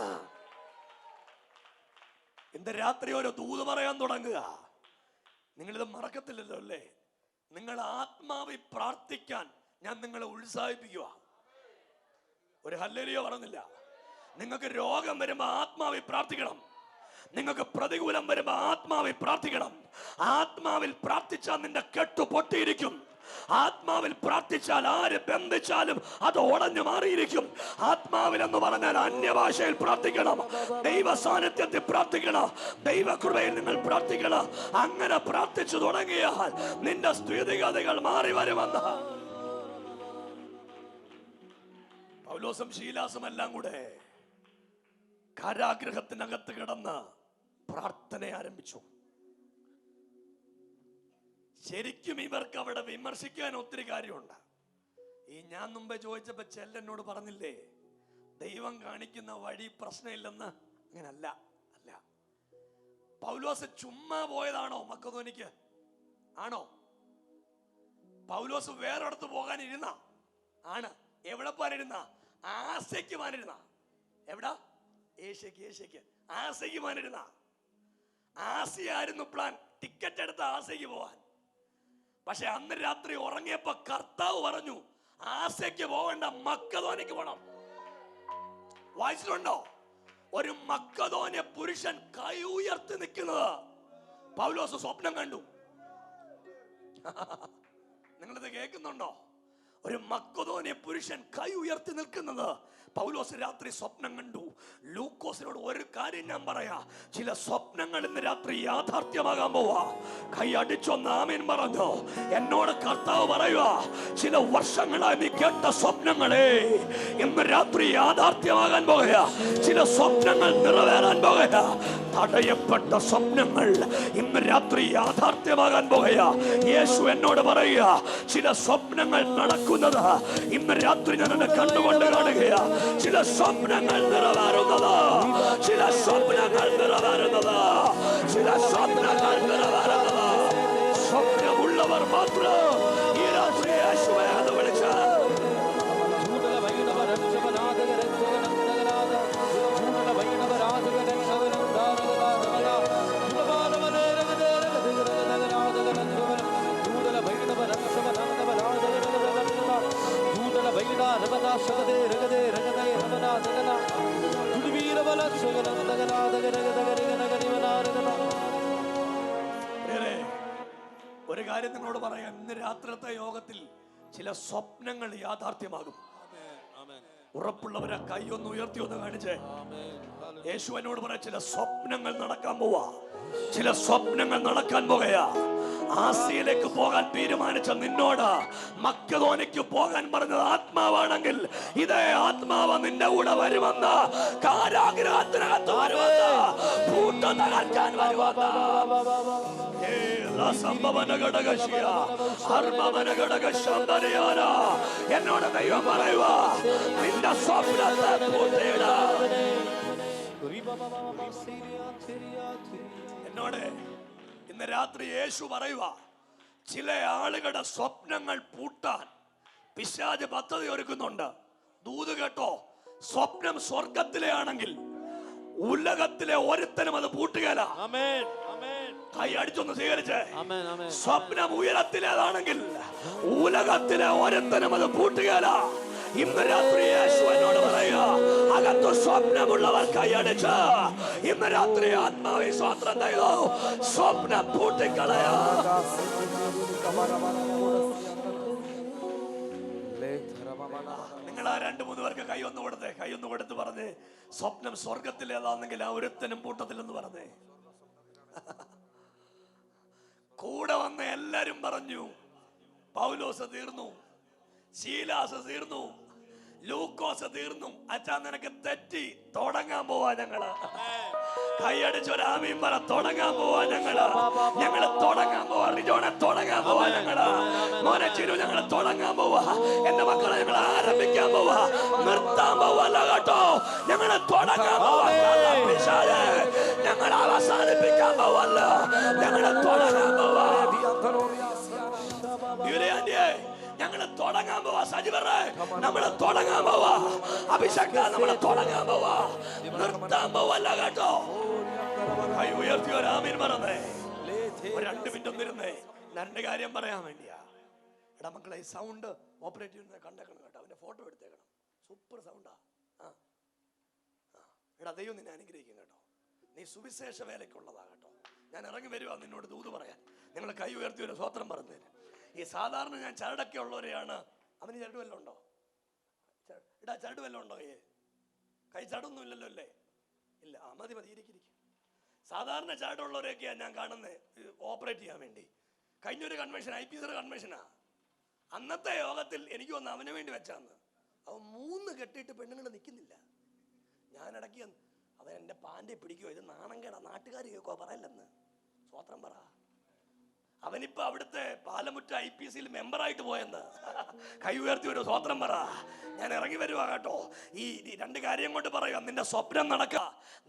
[SPEAKER 1] ഇന്ന് രാത്രി ഒരു ദൂത് പറയാൻ തുടങ്ങുക. നിങ്ങളിത് മറക്കത്തില്ലല്ലോ അല്ലേ? നിങ്ങൾ ആത്മാവിൽ പ്രാർത്ഥിക്കാൻ ഞാൻ നിങ്ങളെ ഉത്സാഹിപ്പിക്കുക. ഒരു ഹല്ലേലൂയ പറഞ്ഞില്ല. നിങ്ങൾക്ക് രോഗം വരുമ്പോൾ ആത്മാവിൽ പ്രാർത്ഥിക്കണം. നിങ്ങൾക്ക് പ്രതികൂലം വരുമ്പോൾ ആത്മാവിൽ പ്രാർത്ഥിക്കണം. ആത്മാവിൽ പ്രാർത്ഥിച്ചാൽ നിന്റെ കെട്ടു പൊട്ടിയിരിക്കും. ആത്മാവിൽ പ്രാർത്ഥിച്ചാൽ ആര് ബന്ധിച്ചാലും അത് ഉടഞ്ഞു മാറിയിരിക്കും. ആത്മാവിൽ എന്ന് പറഞ്ഞാൽ അന്യഭാഷയിൽ പ്രാർത്ഥിക്കണം, ദൈവ സാന്നിധ്യത്തിൽ പ്രാർത്ഥിക്കണം, ദൈവകൃപയിൽ നിങ്ങൾ പ്രാർത്ഥിക്കണം. അങ്ങനെ പ്രാർത്ഥിച്ചു തുടങ്ങിയാൽ നിന്റെ സ്ഥിതിഗതികൾ മാറി വരുമെന്ന്. പൗലോസും ശീലാസും എല്ലാം കൂടെ കാരാഗ്രഹത്തിനകത്ത് കിടന്ന് പ്രാർത്ഥന ആരംഭിച്ചു. ശരിക്കും ഇവർക്ക് അവിടെ വിമർശിക്കാൻ ഒത്തിരി കാര്യമുണ്ട്. ഞാൻ മുമ്പേ ചോദിച്ചപ്പോ ചെല്ലനോട് പറഞ്ഞില്ലേ, ദൈവം കാണിക്കുന്ന വഴി പ്രശ്നമില്ലെന്ന്. അങ്ങനല്ല. അല്ല, പൗലോസ് ചുമ്മാ പോയതാണോ മക്കതോനിക്ക്? ആണോ? പൗലോസ് വേറൊരിടത്ത് പോകാനിരുന്ന ആണ്. എവിടെ പോകാനിരുന്ന? ആസ്യക്ക് പോകാനിരുന്ന. എവിടാ? ഏഷ്യക്ക് ആസ്യക്ക് പോകാനിരുന്ന. ആസിയായിരുന്നു പ്ലാൻ, ടിക്കറ്റ് എടുത്ത ആസ്യക്ക് പോവാൻ. പക്ഷെ അന്ന് രാത്രി ഉറങ്ങിയപ്പോ കർത്താവ് പറഞ്ഞു, ആസ്യക്ക് പോകണ്ട, മക്കതോനിക്ക് പോകണം. വായിച്ചിട്ടുണ്ടോ? ഒരു മക്കതോന്യ പുരുഷൻ കൈ ഉയർത്തി നിൽക്കുന്നത് പൗലോസ് സ്വപ്നം കണ്ടു. നിങ്ങളിത് കേൾക്കുന്നുണ്ടോ? ഒരു മക്കതോന്യ പുരുഷൻ കൈ ഉയർത്തി നിൽക്കുന്നത് പൗലോസ് രാത്രി സ്വപ്നം കണ്ടു. ലൂക്കോസിനോട് ഒരു കാര്യം ഞാൻ പറയാ, ചില സ്വപ്നങ്ങൾ ഇന്ന് രാത്രി യാഥാർത്ഥ്യമാകാൻ പോവാ. കൈ അടിച്ചൊന്ന് ആമേൻ പറഞ്ഞു. എന്നോട് കർത്താവ് പറയുക, ചില വർഷങ്ങളായി നീ കേട്ട സ്വപ്നങ്ങളെ ഇന്ന് രാത്രി യാഥാർത്ഥ്യമാകാൻ പോകുക. ചില സ്വപ്നങ്ങൾ നിറവേറാൻ പോകുക. തടയപ്പെട്ട സ്വപ്നങ്ങൾ ഇന്ന് രാത്രി യാഥാർത്ഥ്യമാകാൻ പോകുക. യേശു എന്നോട് പറയുക, ചില സ്വപ്നങ്ങൾ നടക്കുന്നത് ഇന്ന് രാത്രി ഞാൻ എന്നെ കണ്ടുകൊണ്ട് കാണുകയാ. ചില സ്വപ്നങ്ങൾ നിറവേറുന്നത്, ചില സ്വപ്നങ്ങൾ നിറവേറുന്നത്, ചില സ്വപ്നങ്ങൾ നിറവേറുന്നത്. സ്വപ്നമുള്ളവർ മാത്രം ഈ രാത്രി യേശുവേ എന്ന് വിളിച്ചാൽ ഒരു കാര്യം നിങ്ങളോട് പറയാം, ഇന്ന് രാത്രിത്തെ യോഗത്തിൽ ചില സ്വപ്നങ്ങൾ യാഥാർത്ഥ്യമാകും. ഉറപ്പുള്ളവരെ കൈയൊന്ന് ഉയർത്തി ഒന്ന് കാണിച്ചേ. യേശു എന്നോട് പറയാം, ചില സ്വപ്നങ്ങൾ നടക്കാൻ പോവാ. ചില സ്വപ്നങ്ങൾ നടക്കാൻ പോകുകയാ. ആസിയയിലേക്ക് പോകാൻ തീരുമാനിച്ച നിന്നോട് മക്കതോനിക്ക് പോകാൻ പറഞ്ഞത് ആത്മാവാണെങ്കിൽ ഇതേ ആത്മാവ് നിന്റെ കൂടെ വരുമെന്ന്, കാരാഗ്രഹത്തിനകത്ത് വരുമെന്ന്, പൂട്ട് തകർക്കാൻ വരുമെന്ന്. എന്നോട് ദൈവം പറയുക, നിന്റെ സ്വപ്നത്തെ പൂട്ടിയിട. എന്നോട് ഇന്ന് രാത്രി യേശു പറയുക, ചില ആളുകളുടെ സ്വപ്നങ്ങൾ പൂട്ടാൻ പിശാച് പദ്ധതി ഒരുക്കുന്നുണ്ട്. ദൂത് കേട്ടോ, സ്വപ്നം സ്വർഗത്തിലെ ആണെങ്കിൽ ഉലകത്തിലെ ഒരുത്തനും അത് പൂട്ടുകയില്ല. കൈ അടിച്ചൊന്ന് സ്വീകരിച്ചേ. സ്വപ്നം ഉയരത്തിലേതാണെങ്കിൽ ഉലകത്തിലെ ഒരുത്തനും അത് പൂട്ടുകയില്ല. ഇന്ന് രാത്രി യേശു എന്നോട് പറയുക, അകത്ത് സ്വപ്നമുള്ളവർ കൈയടിച്ച് ഇന്ന് രാത്രി ആത്മാവി സ്വാതന്ത്ര്യം ചെയ്തു സ്വപ്നം പൂട്ടിക്കളയാ. നിങ്ങൾ ആ 2-3 പേർക്ക് കൈ ഒന്ന് കൊടുത്തേ. കൈ ഒന്ന് കൊടുത്ത് പറഞ്ഞേ, സ്വപ്നം സ്വർഗത്തിലേതാണെങ്കിൽ ആ ഒരുത്തനും പൂട്ടത്തില്ലെന്ന് പറഞ്ഞേ. കൂടെ വന്ന എല്ലാരും പറഞ്ഞു, പൗലോസ് തീർന്നു, ശീലാസ് തീർന്നു, ലൂക്കോസ് തീർന്നു. അച്ഛാ നിനക്ക് തെറ്റി, തുടങ്ങാൻ പോവാ ഞങ്ങള്. കൈയടിച്ചൊരാമീൻ പറ, തുടങ്ങാൻ പോവാ ഞങ്ങള്. ഞങ്ങള് തുടങ്ങാൻ പോവാ. റിജോണെ തുടങ്ങാൻ പോവാ ഞങ്ങള്. മോനെ ചിരു ഞങ്ങള് തുടങ്ങാൻ പോവാ. എന്റെ മക്കളെ ഞങ്ങൾ ആരംഭിക്കാൻ പോവാ, നിർത്താൻ പോവല്ല കേട്ടോ. ഞങ്ങള് തുടങ്ങാൻ പോവാ. ഞങ്ങൾ അവസാനിപ്പിക്കാൻ പോവല്ല, ഞങ്ങള് തുടങ്ങാൻ പോവാ. ഞങ്ങള് തുടങ്ങാൻ പോവാ. സജീവറെ നമ്മള് തുടങ്ങാൻ പോവാ. അഭിഷേക നമ്മള് തുടങ്ങാൻ പോവാ, നിർത്താൻ പോവല്ല കേട്ടോ. കൈ ഉയർത്തി ഒരാമീൻ പറഞ്ഞേ. ഒരു 2 മിനിറ്റ് ഒന്നിരുന്നേ. 2 കാര്യം പറയാൻ വേണ്ടിയാ. എടാ മക്കളെ, ഈ സൗണ്ട് ഓപ്പറേറ്റ് ചെയ്യുന്നത് കണ്ടേക്കണം കേട്ടോ. അവന്റെ ഫോട്ടോ എടുത്തേക്കണം. സൂപ്പർ സൗണ്ടാ. എടാ ദൈവം നിന്നെ അനുഗ്രഹിക്കും കേട്ടോ. നീ സുവിശേഷ വേലയ്ക്കുള്ളതാ കേട്ടോ. ഞാൻ ഇറങ്ങി വരുവാ നിന്നോട് ദൂത് പറയാൻ. നിങ്ങൾ കൈ ഉയർത്തി ഒരു സ്വത്രം പറഞ്ഞേര്. ഈ സാധാരണ ഞാൻ ചരടൊക്കെ ഉള്ളവരെയാണ്. അവന് ചരട് വല്ലതും ഉണ്ടോ? എടാ ചരട് വല്ലതും ഉണ്ടോ? കൈ ചടൊന്നും ഇല്ലല്ലോ അല്ലേ? ഇല്ല. മതി ഇരിക്കും. സാധാരണ ചരടുള്ളവരെയൊക്കെയാണ് ഞാൻ കാണുന്നത് ഓപ്പറേറ്റ് ചെയ്യാൻ വേണ്ടി. കഴിഞ്ഞൊരു കൺവെൻഷൻ, IPC കൺവെൻഷനാ. അന്നത്തെ യോഗത്തിൽ എനിക്ക് വന്ന് അവന് വേണ്ടി വെച്ചാന്ന്. അവൻ 3 കെട്ടിയിട്ട് പെണ്ണുങ്ങൾ നിൽക്കുന്നില്ല. ഞാൻ ഇടയ്ക്ക് അവൻ എൻ്റെ പാൻ്റെ പിടിക്കുമോ, ഇത് നാണം കേടാ, നാട്ടുകാർ കേൾക്കോ, പറയല്ലെന്ന്. സ്വത്രം പറ. അവനിപ്പോ അവിടുത്തെ പാലമുറ്റ IPCയിൽ മെമ്പറായിട്ട് പോയെന്ന്. കൈ ഉയർത്തി ഒരു സ്വത്രം പറ. ഞാൻ ഇറങ്ങി വരുവാ കേട്ടോ. ഈ 2 കാര്യം കൊണ്ട് പറയുക. നിന്റെ സ്വപ്നം നടക്ക.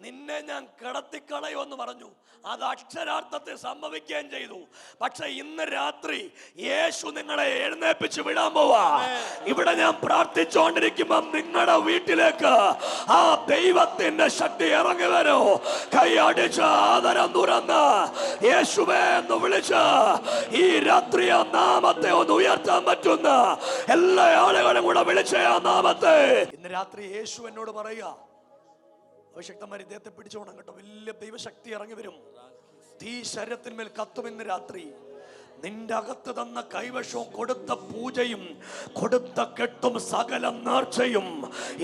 [SPEAKER 1] നിന്നെ ഞാൻ കിടത്തിക്കളയുമെന്ന് പറഞ്ഞു. അത് അക്ഷരാർത്ഥത്തിൽ സംഭവിക്കുകയും ചെയ്തു. പക്ഷെ ഇന്ന് രാത്രി യേശു നിങ്ങളെ എഴുന്നേൽപ്പിച്ച് വിടാൻ പോവാ. ഇവിടെ ഞാൻ പ്രാർത്ഥിച്ചുകൊണ്ടിരിക്കുമ്പോ നിങ്ങളുടെ വീട്ടിലേക്ക് ആ ദൈവത്തിന്റെ ശക്തി ഇറങ്ങി വരൂ. കൈ അടിച്ച് ആദരം തുറന്ന് യേശുവേ എന്ന് വിളിച്ച് ഈ രാത്രി ആ നാമത്തെ ഒന്ന് ഉയർത്താൻ പറ്റുന്ന എല്ലാ ആളുകളും കൂടെ വിളിച്ച ആ നാമത്തെ ഇന്ന് രാത്രി യേശു എന്നോട് പറയുക. അഭിഷക്തന്മാർ ഇദ്ദേഹത്തെ പിടിച്ചോണം കേട്ടോ. വലിയ ദൈവശക്തി ഇറങ്ങി വരും. തീ ശരീരത്തിന്മേൽ കത്തും ഇന്ന് രാത്രി. നിന്റെ അകത്ത് തന്ന കൈവശവും കൊടുത്ത പൂജയും കൊടുത്ത കെട്ടും സകല നേർച്ചയും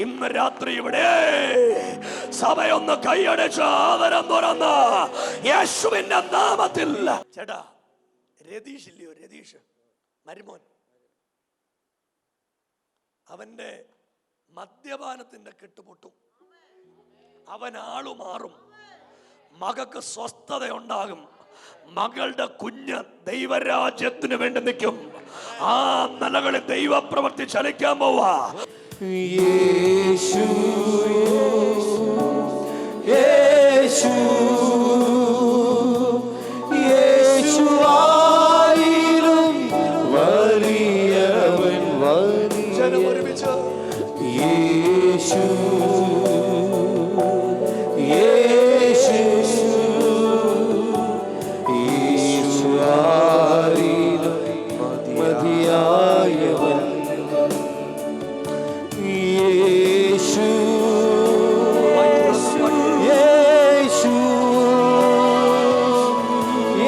[SPEAKER 1] ഇന്ന് രാത്രി ഇവിടെ സഭയൊന്ന് കൈയടിച്ച് ആദരം തുറന്ന് യേശുവിന്റെ നാമത്തിൽ. ചേട്ടാ രതീഷ് ഇല്ലയോ? രതീഷ് മരുമോൻ, അവന്റെ മദ്യപാനത്തിന്റെ കെട്ടുപൊട്ടും. അവൻ ആളു മാറും. മകൾക്ക് സ്വസ്ഥതയുണ്ടാകും. മകളുടെ കുഞ്ഞ് ദൈവരാജ്യത്തിന് വേണ്ടി നിൽക്കും. ആ നിലകളിൽ ദൈവപ്രവൃത്തി ചലിക്കാൻ പോവാ.
[SPEAKER 3] യേശു യേശു യേശു ആയിലും വലിയവൻ
[SPEAKER 1] ഒരുമിച്ച്
[SPEAKER 3] യേശു യേശു യേശു ആയിലും മതിയായവൻ യേശു യേശു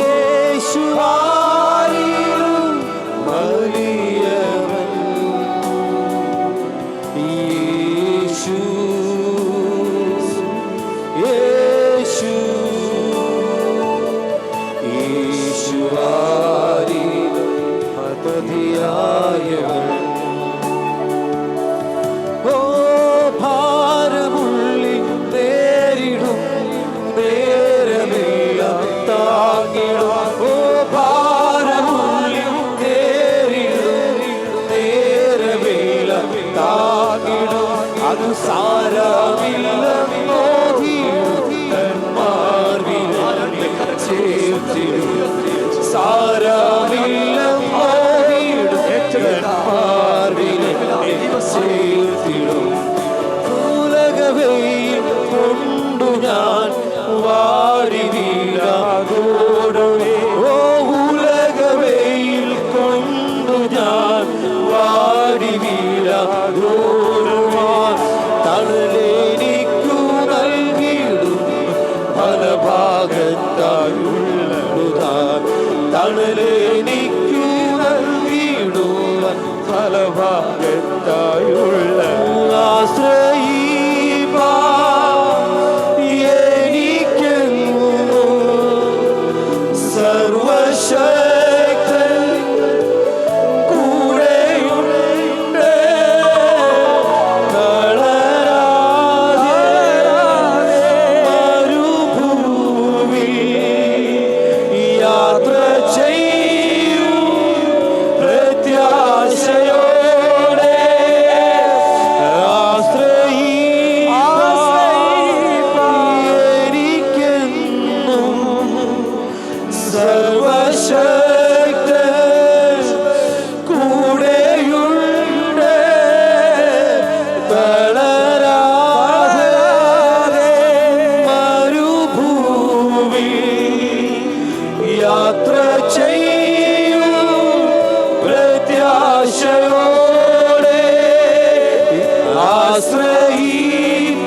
[SPEAKER 3] യേശു ആയിലും വലിയവൻ യേശു യേശു യേശു ആയിലും മതിയായവൻ ഓ ഭാരമുള്ളി നേരിടും നേരമെല്ലാം താങ്ങിടും. ഓ ഭാരമുള്ളി നേരിടും നേരമെല്ലാം താങ്ങിടും. അത് സാരമില്ല ചേർത്തിടും. സാരമില്ല ചേർത്തിടും. ഉലകവെയിൽ കൊണ്ടു ഞാൻ വാടി വീഴാതോടുവേ. ഓ ഉലകവെയിൽ കൊണ്ടു ഞാൻ വാടി വീഴാതോടുവാൻ തണലെനിക്കു നൽകിയിടും ഫലഭാഗത്തായുള്ളതാൻ. തണലെനിക്കു നൽകിയിടുവാൻ ഫലഭാഗത്തായുള്ള ആശ്രയിപ്പാ എനിക്കെങ്ങും സർവശക്തൻ കൂടെയുണ്ട്.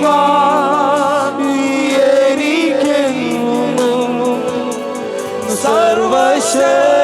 [SPEAKER 3] ആശ്രയിപ്പാൻ എനിക്കെന്നും സർവശക്തനാം